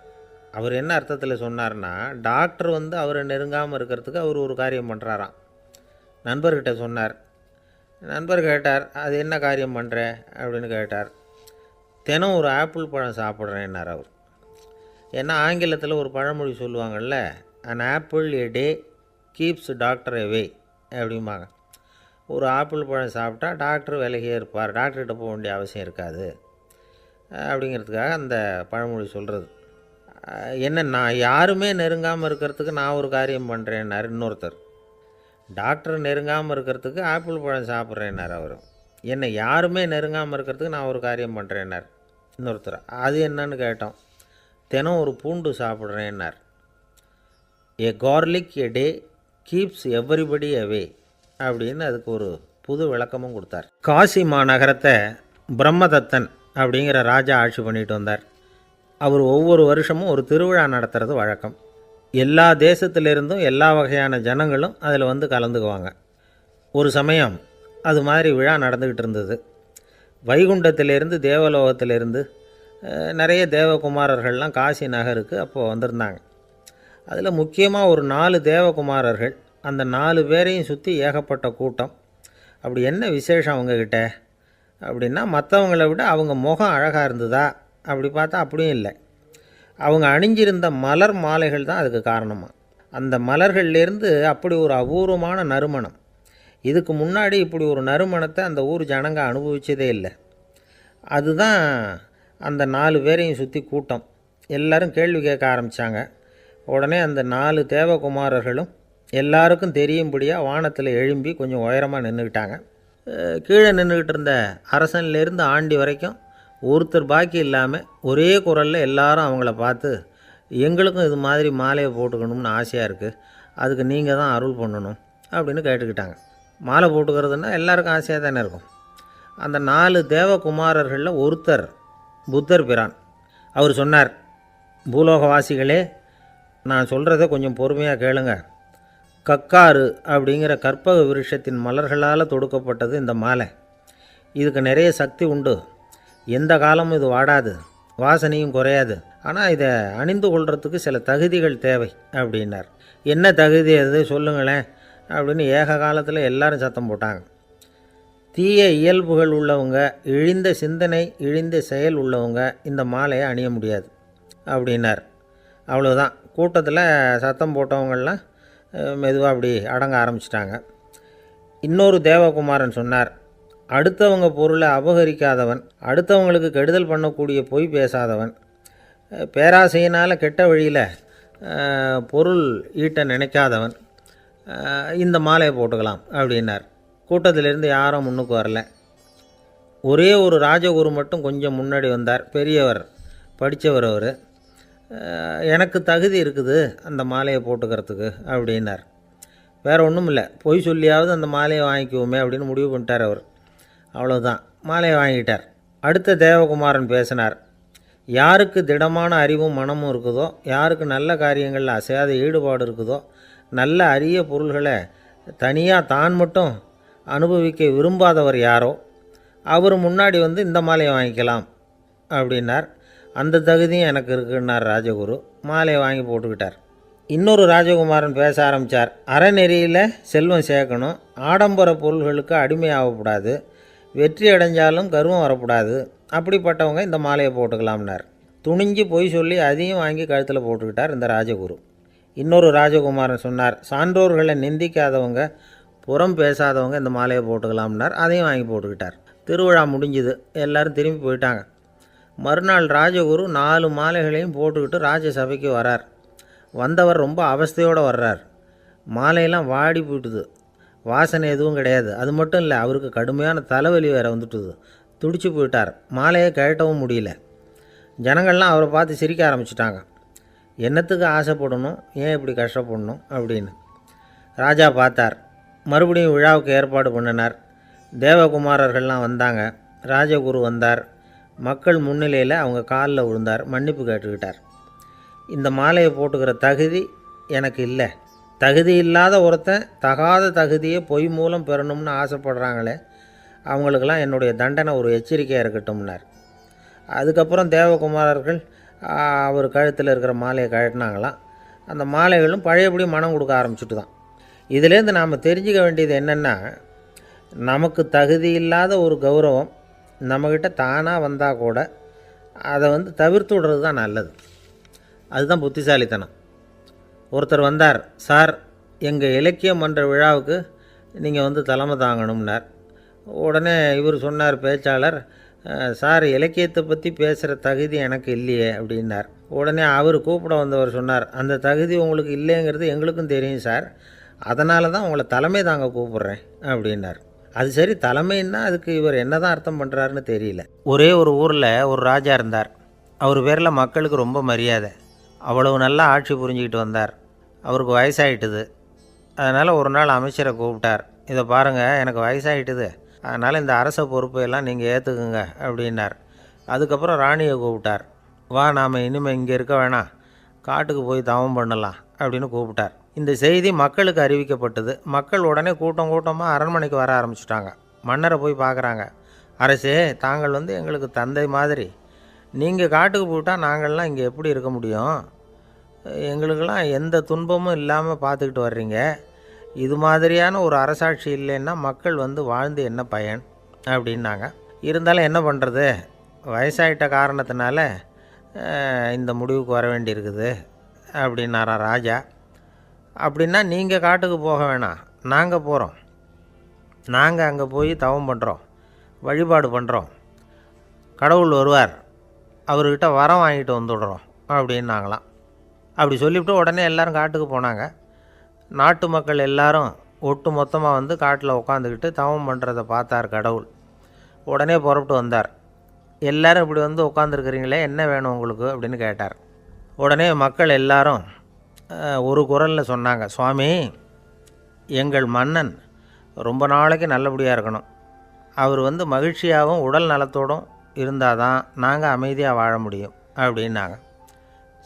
அவர் என்ன அர்த்தத்தில் சொன்னார்னா, டாக்டர் அவரை நெருங்காமல் இருக்கிறதுக்கு அவர் ஒரு காரியம் பண்ணுறாராம். நண்பர்கிட்ட சொன்னார். நண்பர் கேட்டார், அது என்ன காரியம் பண்ணுற அப்படின்னு கேட்டார். தினம் ஒரு ஆப்பிள் பழம் சாப்பிட்றேன்னார் அவர். ஏன்னா ஆங்கிலத்தில் ஒரு பழமொழி சொல்லுவாங்கள்ல, an apple a day keeps doctor away அப்படிம்பாங்க. ஒரு ஆப்பிள் பழம் சாப்பிட்டா டாக்டர் விலகியே இருப்பார், டாக்டர்கிட்ட போக வேண்டிய அவசியம் இருக்காது அப்படிங்கிறதுக்காக அந்த பழமொழி சொல்கிறது. என்ன, நான் யாருமே நெருங்காமல் இருக்கிறதுக்கு நான் ஒரு காரியம் பண்ணுறேன்னார் இன்னொருத்தர். டாக்டர் நெருங்காமல் இருக்கிறதுக்கு ஆப்பிள் பழம் சாப்பிட்றேன்னார் அவர். என்னை யாருமே நெருங்காமல் இருக்கிறதுக்கு நான் ஒரு காரியம் பண்ணுறேன்னார் இன்னொருத்தர். அது என்னன்னு கேட்டோம். தினம் ஒரு பூண்டு சாப்பிட்றேன்னார். ஏ கார்லிக் எ டே கீப்ஸ் எவ்ரிபடி அவே அப்படின்னு அதுக்கு ஒரு புது விளக்கமும் கொடுத்தார். காசி மாநகரத்தை பிரம்மதத்தன் அப்படிங்கிற ராஜா ஆட்சி பண்ணிட்டு வந்தார். அவர் ஒவ்வொரு வருஷமும் ஒரு திருவிழா நடத்துறது வழக்கம். எல்லா தேசத்திலிருந்தும் எல்லா வகையான ஜனங்களும் அதில் கலந்துக்குவாங்க. ஒரு சமயம் அது மாதிரி விழா நடந்துக்கிட்டு இருந்தது. வைகுண்டத்திலேருந்து, தேவலோகத்திலேருந்து நிறைய தேவகுமாரர்கள்லாம் காசி நகருக்கு அப்போது வந்திருந்தாங்க. அதில் முக்கியமாக ஒரு 4 தேவகுமாரர்கள், அந்த 4 பேரையும் சுற்றி ஏகப்பட்ட கூட்டம். அப்படி என்ன விசேஷம் அவங்கக்கிட்ட அப்படின்னா, மற்றவங்களை விட அவங்க முகம் அழகாக இருந்ததா அப்படி பார்த்தா அப்படியும் இல்லை. அவங்க அணிஞ்சிருந்த மலர் மாலைகள் தான் அதுக்கு காரணமாக. அந்த மலர்கள்லேருந்து அப்படி ஒரு அபூர்வமான நறுமணம், இதுக்கு முன்னாடி இப்படி ஒரு நறுமணத்தை அந்த ஊர் ஜனங்க அனுபவிச்சதே இல்லை. அதுதான் அந்த 4 பேரையும் சுற்றி கூட்டம். எல்லோரும் கேள்வி கேட்க ஆரம்பித்தாங்க. உடனே அந்த 4 தேவகுமாரர்களும் எல்லாருக்கும் தெரியும்படியாக வானத்தில் எழும்பி கொஞ்சம் உயரமாக நின்றுக்கிட்டாங்க. கீழே நின்றுக்கிட்டு இருந்த அரசன்லேருந்து ஆண்டி வரைக்கும் ஒருத்தர் பாக்கி இல்லாமல் ஒரே குரலில் எல்லாரும் அவங்கள பார்த்து, எங்களுக்கும் இது மாதிரி மாலையை போட்டுக்கணும்னு ஆசையாக இருக்குது, அதுக்கு நீங்கள் தான் அருள் பண்ணணும் அப்படின்னு கேட்டுக்கிட்டாங்க. மாலை போட்டுக்கிறதுனா எல்லாருக்கும் ஆசையாக தானே இருக்கும். அந்த 4 தேவகுமாரர்களில் ஒருத்தர் புத்தர் பிரான். அவர் சொன்னார், பூலோகவாசிகளே, நான் சொல்கிறத கொஞ்சம் பொறுமையாக கேளுங்க. கக்காரு அப்படிங்கிற கற்பக விருட்சத்தின் மலர்களால் தொடுக்கப்பட்டது இந்த மாலை. இதுக்கு நிறைய சக்தி உண்டு. எந்த காலமும் இது வாடாது, வாசனையும் குறையாது. ஆனால் இதை அணிந்து கொள்கிறதுக்கு சில தகுதிகள் தேவை அப்படின்னார். என்ன தகுதி அது சொல்லுங்களேன் அப்படின்னு ஏக காலத்தில் எல்லாரும் சத்தம் போட்டாங்க. தீய இயல்புகள் உள்ளவங்க, இழிந்த சிந்தனை, இழிந்த செயல் உள்ளவங்க இந்த மாலையை அணிய முடியாது அப்படின்னார். அவ்வளோதான். கூட்டத்தில் சத்தம் போட்டவங்கள்லாம் மெதுவாக அப்படி அடங்க ஆரம்பிச்சிட்டாங்க. இன்னொரு தேவகுமாரன் சொன்னார், அடுத்தவங்க பொருளை அபகரிக்காதவன், அடுத்தவங்களுக்கு கெடுதல் பண்ணக்கூடிய பொய் பேசாதவன், பேராசையினால் கெட்ட வழியில் பொருள் ஈட்ட நினைக்காதவன் இந்த மாலையை போட்டுக்கலாம் அப்படின்னார். கூட்டத்திலிருந்து யாரும் முன்னுக்கு வரல. ஒரே ஒரு ராஜகுரு மட்டும் கொஞ்சம் முன்னாடி வந்தார். பெரியவர், படித்தவர். அவர், எனக்கு தகுதி இருக்குது அந்த மாலையை போட்டுக்கிறதுக்கு அப்படின்னார். வேறு ஒன்றும் இல்லை, பொய் சொல்லியாவது அந்த மாலையை வாங்கிக்குவோமே அப்படின்னு முடிவு பண்ணிட்டார் அவர். அவ்வளோதான், மாலையை வாங்கிட்டார். அடுத்த தேவகுமாரன் பேசினார். யாருக்கு திடமான அறிவும் மனமும் இருக்குதோ, யாருக்கு நல்ல காரியங்களில் அசையாத ஈடுபாடு இருக்குதோ, நல்ல அரிய பொருள்களை தனியாக தான் மட்டும் அனுபவிக்க விரும்பாதவர் யாரோ அவர் முன்னாடி வந்து இந்த மாலையை வாங்கிக்கலாம் அப்படின்னார். அந்த தகுதியும் எனக்கு இருக்குன்னார் ராஜகுரு. மாலையை வாங்கி போட்டுக்கிட்டார். இன்னொரு ராஜகுமாரன் பேச ஆரம்பித்தார். அறநெறியில் செல்வம் சேர்க்கணும், ஆடம்பர பொருள்களுக்கு அடிமையாகக்கூடாது, வெற்றி அடைஞ்சாலும் கர்வம் வரக்கூடாது, அப்படிப்பட்டவங்க இந்த மாலையை போட்டுக்கலாம்னார். துணிஞ்சு பொய் சொல்லி அதையும் வாங்கி கழுத்தில் போட்டுக்கிட்டார் இந்த ராஜகுரு. இன்னொரு ராஜகுமாரன் சொன்னார், சான்றோர்களை நிந்திக்காதவங்க, புறம் பேசாதவங்க இந்த மாலையை போட்டுக்கலாம்னார். அதையும் வாங்கி போட்டுக்கிட்டார். திருவிழா முடிஞ்சுது, எல்லோரும் திரும்பி போயிட்டாங்க. மறுநாள் ராஜகுரு 4 மாலைகளையும் போட்டுக்கிட்டு ராஜசபைக்கு வரார். வந்தவர் ரொம்ப அவஸ்தையோடு வர்றார். மாலையெல்லாம் வாடி போயிட்டுது, வாசனை எதுவும் கிடையாது. அது மட்டும் இல்லை, அவருக்கு கடுமையான தலைவலி வேறு வந்துட்டுது. துடிச்சு போயிட்டார். மாலையை கழட்டவும் முடியல. ஜனங்கள்லாம் அவரை பார்த்து சிரிக்க ஆரம்பிச்சிட்டாங்க. என்னத்துக்கு ஆசைப்படணும், ஏன் இப்படி கஷ்டப்படணும் அப்படின்னு ராஜா பார்த்தார். மறுபடியும் விழாவுக்கு ஏற்பாடு பண்ணினார். தேவகுமாரர்கள்லாம் வந்தாங்க. ராஜகுரு வந்தார். மக்கள் முன்னிலையில் அவங்க காலில் விழுந்தார், மன்னிப்பு கேட்டுக்கிட்டார். இந்த மாலையை போட்டுக்கிற தகுதி எனக்கு இல்லை. தகுதி இல்லாத ஒருத்தன் தகாத தகுதியை பொய் மூலம் பெறணும்னு ஆசைப்படுறாங்களே, அவங்களுக்கெல்லாம் என்னுடைய தண்டனை ஒரு எச்சரிக்கையாக இருக்கட்டும்னார். அதுக்கப்புறம் தேவகுமாரர்கள் அவர் கழுத்தில் இருக்கிற மாலையை கழட்டினாங்களாம். அந்த மாலைகளும் பழையபடி மனம் கொடுக்க ஆரம்பிச்சுட்டு தான். இதிலேருந்து நாம் தெரிஞ்சுக்க வேண்டியது என்னென்னா, நமக்கு தகுதி இல்லாத ஒரு கௌரவம் நம்மக்கிட்ட தானாக வந்தால் கூட அதை தவிர்த்து விடுறது தான் நல்லது. அதுதான் புத்திசாலித்தனம். ஒருத்தர் வந்தார். சார், எங்கள் இலக்கிய மன்ற விழாவுக்கு நீங்கள் தலைமை தாங்கணும்னார். உடனே இவர் சொன்னார், பேச்சாளர், சார், இலக்கியத்தை பற்றி பேசுகிற தகுதி எனக்கு இல்லையே அப்படின்னார். உடனே அவர் கூப்பிட வந்தவர் சொன்னார், அந்த தகுதி உங்களுக்கு இல்லைங்கிறது எங்களுக்கும் தெரியும் சார், அதனால தான் உங்களை தலைமை தாங்க கூப்பிட்றேன் அப்படின்னார். அது சரி, தலைமைன்னா அதுக்கு இவர் என்ன தான் அர்த்தம் பண்ணுறாருன்னு தெரியல. ஒரே ஒரு ஊரில் ஒரு ராஜா இருந்தார். அவர் பேரில் மக்களுக்கு ரொம்ப மரியாதை. அவ்வளவு நல்லா ஆட்சி புரிஞ்சிக்கிட்டு வந்தார். அவருக்கு வயசாகிட்டுது. அதனால் ஒரு நாள் அமைச்சரை கூப்பிட்டார். இதை பாருங்கள், எனக்கு வயசாகிட்டுது, அதனால் இந்த அரச பொறுப்பையெல்லாம் நீங்கள் ஏற்றுக்குங்க அப்படின்னார். அதுக்கப்புறம் ராணியை கூப்பிட்டார். வா, நாம் இனிமேல் இங்கே இருக்க வேணாம், காட்டுக்கு போய் தவம் பண்ணலாம் அப்படின்னு கூப்பிட்டார். இந்த செய்தி மக்களுக்கு அறிவிக்கப்பட்டது. மக்கள் உடனே கூட்டம் கூட்டமாக அரண்மனைக்கு வர ஆரம்பிச்சிட்டாங்க. மன்னரை போய் பார்க்குறாங்க. அரசே, தாங்கள் எங்களுக்கு தந்தை மாதிரி. நீங்கள் காட்டுக்கு போயிட்டால் நாங்கள்லாம் இங்கே எப்படி இருக்க முடியும்? எங்களுக்கெல்லாம் எந்த துன்பமும் இல்லாமல் பார்த்துக்கிட்டு வர்றீங்க. இது மாதிரியான ஒரு அரசாட்சி இல்லைன்னா மக்கள் வாழ்ந்து என்ன பயன் அப்படின்னாங்க. இருந்தாலும் என்ன பண்ணுறது, வயசாகிட்ட காரணத்தினால இந்த முடிவுக்கு வர வேண்டியிருக்குது அப்படின்னாரா ராஜா. அப்படின்னா நீங்கள் காட்டுக்கு போக வேணாம், நாங்கள் போகிறோம். நாங்கள் அங்கே போய் தவம் பண்ணுறோம், வழிபாடு பண்ணுறோம். கடவுள் வருவார், அவர்கிட்ட வரம் வாங்கிட்டு வந்துடுறோம் அப்படின்னாங்களாம். அப்படி சொல்லிவிட்டு உடனே எல்லோரும் காட்டுக்கு போனாங்க. நாட்டு மக்கள் எல்லாரும் ஒட்டு மொத்தமாக வந்து காட்டில் உட்காந்துக்கிட்டு தவம் பண்ணுறதை பார்த்தார் கடவுள். உடனே புறப்பட்டு வந்தார். எல்லோரும் இப்படி வந்து உட்காந்துருக்குறீங்களே, என்ன வேணும் உங்களுக்கு அப்படின்னு கேட்டார். உடனே மக்கள் எல்லாரும் ஒரு குரலில் சொன்னாங்க, சுவாமி, எங்கள் மன்னன் ரொம்ப நாளைக்கு நல்லபடியாக இருக்கணும். அவர் வந்து மகிழ்ச்சியாகவும் உடல் நலத்தோடும் இருந்தால் தான் நாங்கள் அமைதியாக வாழ முடியும் அப்படின்னாங்க.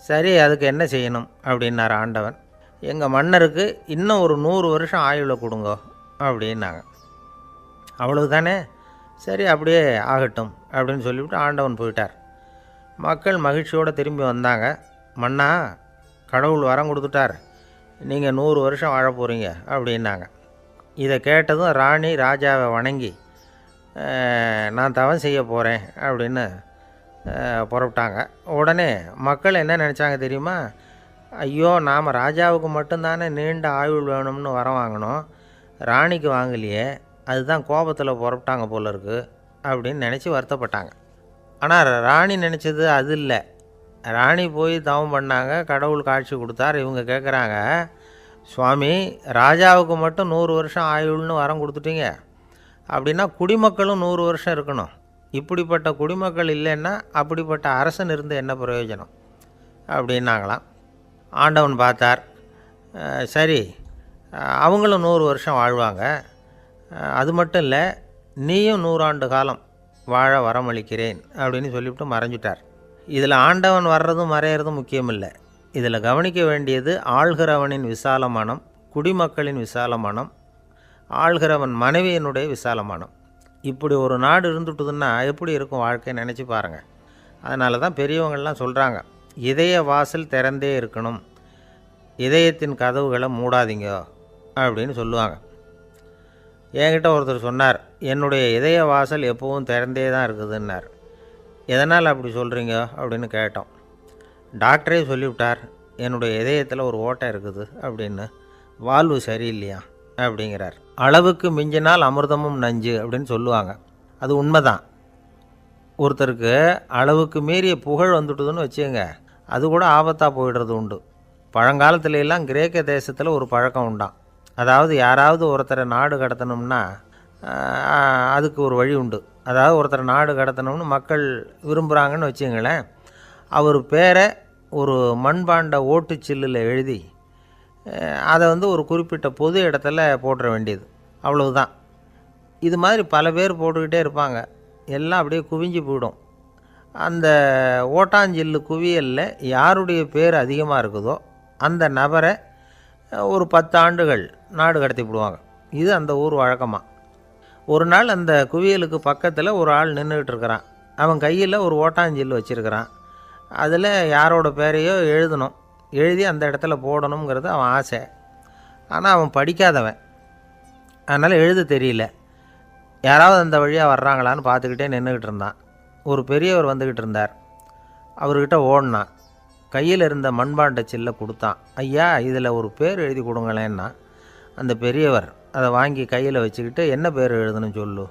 சரி, அதுக்கு என்ன செய்யணும் அப்படின்னார் ஆண்டவன். எங்கள் மன்னருக்கு இன்னும் ஒரு 100 வருஷம் ஆயுளை கொடுங்க அப்படின்னாங்க. அவ்வளவு தானே, சரி அப்படியே ஆகட்டும் அப்படின்னு சொல்லிவிட்டு ஆண்டவன் போயிட்டார். மக்கள் மகிழ்ச்சியோடு திரும்பி வந்தாங்க. மன்னா, கடவுள் வரம் கொடுத்துட்டார், நீங்கள் 100 வருஷம் வாழ போகிறீங்க அப்படின்னாங்க. இதை கேட்டதும் ராணி ராஜாவை வணங்கி நான் தவம் செய்ய போகிறேன் அப்படின்னு புறப்பட்டாங்க. உடனே மக்கள் என்ன நினச்சாங்க தெரியுமா? ஐயோ, நாம் ராஜாவுக்கு மட்டும்தானே நீண்ட ஆயுள் வேணும்னு வரம் வாங்கினோம், ராணிக்கு வாங்கலையே, அதுதான் கோபத்தில் புறப்பட்டாங்க போல இருக்குது அப்படின்னு நினச்சி வருத்தப்பட்டாங்க. ஆனால் ராணி நினச்சது அது இல்லை. ராணி போய் தவம் பண்ணாங்க, கடவுள் காட்சி கொடுத்தார். இவங்க கேட்குறாங்க, சுவாமி, ராஜாவுக்கு மட்டும் 100 வருஷம் ஆயுள்னு வரம் கொடுத்துட்டீங்க, அப்படின்னா குடிமக்களும் 100 வருஷம் இருக்கணும். இப்படிப்பட்ட குடிமக்கள் இல்லைன்னா அப்படிப்பட்ட அரசன் இருந்து என்ன பிரயோஜனம் அப்படின்னாங்களாம். ஆண்டவன் பார்த்தார், சரி அவங்களும் 100 வருஷம் வாழ்வாங்க, அது மட்டும் இல்லை, நீயும் 100 ஆண்டு காலம் வாழ வரமளிக்கிறேன் அப்படின்னு சொல்லிவிட்டு மறைஞ்சிட்டார். இதில் ஆண்டவன் வர்றதும் மறையிறதும் முக்கியம் இல்லை. இதில் கவனிக்க வேண்டியது ஆள்கிறவனின் விசால மனம், குடிமக்களின் விசால மனம், ஆள்கிறவன் மனைவியினுடைய விசால மனம். இப்படி ஒரு நாடு இருந்துட்டுதுன்னா எப்படி இருக்கும் வாழ்க்கை நினச்சி பாருங்கள். அதனால தான் பெரியவங்கள்லாம் சொல்கிறாங்க, இதய வாசல் திறந்தே இருக்கணும், இதயத்தின் கதவுகளை மூடாதீங்க அப்படின்னு சொல்லுவாங்க. என்கிட்ட ஒருத்தர் சொன்னார், என்னுடைய இதய வாசல் எப்போவும் திறந்தே தான் இருக்குதுன்னார். எதனால் அப்படி சொல்கிறீங்க அப்படின்னு கேட்டோம். டாக்டரே சொல்லிவிட்டார், என்னுடைய இதயத்தில் ஒரு ஓட்டை இருக்குது அப்படின்னு, வால்வு சரியில்லையா அப்படிங்கிறார். அளவுக்கு மிஞ்சினால் அமிர்தமும் நஞ்சு அப்படின்னு சொல்லுவாங்க. அது உண்மைதான். ஒருத்தருக்கு அளவுக்கு மீறிய புகழ் வந்துட்டுதுன்னு வச்சுங்க, அது கூட ஆபத்தாக போயிடுறது உண்டு. பழங்காலத்துல எல்லாம் கிரேக்க தேசத்தில் ஒரு பழக்கம் உண்டாம். அதாவது யாராவது ஒருத்தரை நாடு கடத்தணும்னா அதுக்கு ஒரு வழி உண்டு. அதாவது ஒருத்தரை நாடு கடத்தணும்னு மக்கள் விரும்புகிறாங்கன்னு வச்சுங்களேன், அவர் பேரை ஒரு மண்பாண்ட ஓட்டுச்சில்லில் எழுதி அதை வந்து ஒரு குறிப்பிட்ட பொது இடத்துல போட்டுற வேண்டியது, அவ்வளவுதான். இது மாதிரி பல பேர் போட்டுக்கிட்டே இருப்பாங்க, எல்லாம் அப்படியே குவிஞ்சு போயிடும். அந்த ஓட்டாஞ்சில்லு குவியலில் யாருடைய பேர் அதிகமாக இருக்குதோ அந்த நபரை ஒரு 10 ஆண்டுகள் நாடு கடத்தி விடுவாங்க. இது அந்த ஊர் வழக்கமாக. ஒரு நாள் அந்த குவியலுக்கு பக்கத்தில் ஒரு ஆள் நின்றுக்கிட்டு இருக்கிறான். அவன் கையில் ஒரு ஓட்டாஞ்சில்லு வச்சுருக்கிறான். அதில் யாரோட பேரையோ எழுதணும், எழுதி அந்த இடத்துல போடணுங்கிறது அவன் ஆசை. ஆனால் அவன் படிக்காதவன், அதனால் எழுத தெரியல. யாராவது அந்த வழியாக வர்றாங்களான்னு பார்த்துக்கிட்டே நின்றுக்கிட்டு இருந்தான். ஒரு பெரியவர் வந்துக்கிட்டு இருந்தார். அவர்கிட்ட ஓடினான். கையில் இருந்த மண்பாண்ட சில்லை கொடுத்தான். ஐயா, இதில் ஒரு பேர் எழுதி கொடுங்களேன்னா. அந்த பெரியவர் அதை வாங்கி கையில் வச்சுக்கிட்டு, என்ன பேர் எழுதணும் சொல்லு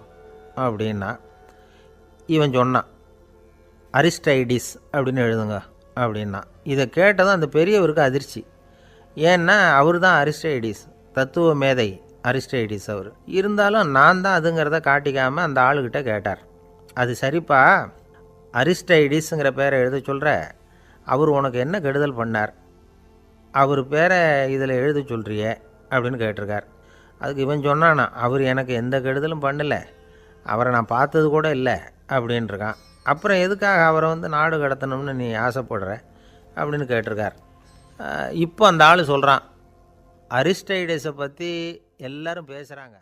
அப்படின்னா. இவன் சொன்னான், அரிஸ்டைடிஸ் அப்படின்னு எழுதுங்க அப்படின்னா. இதை கேட்டதும் அந்த பெரியவருக்கு அதிர்ச்சி. ஏன்னா அவர் தான் அரிஸ்டைடிஸ், தத்துவ மேதை அரிஸ்டைடிஸ் அவர். இருந்தாலும் நான் தான் அதுங்கிறத காட்டிக்காமல் அந்த ஆளுக்கிட்ட கேட்டார், அது சரிப்பா, அரிஸ்டைடிஸுங்கிற பேரை எழுத சொல்கிற, அவர் உனக்கு என்ன கெடுதல் பண்ணார், அவர் பேரை இதில் எழுத சொல்கிறியே அப்படின்னு கேட்டிருக்கார். அதுக்கு இவன் சொன்னானா, அவர் எனக்கு எந்த கெடுதலும் பண்ணலை, அவரை நான் பார்த்தது கூட இல்லை அப்படின்ட்டுருக்கான். அப்புறம் எதுக்காக அவரை வந்து நாடு கடத்தணும்னு நீ ஆசைப்படுற அப்படின்னு கேட்டிருக்கார். இப்போ அந்த ஆள் சொல்கிறான், அரிஸ்டைடஸை பற்றி எல்லாரும் பேசுகிறாங்க.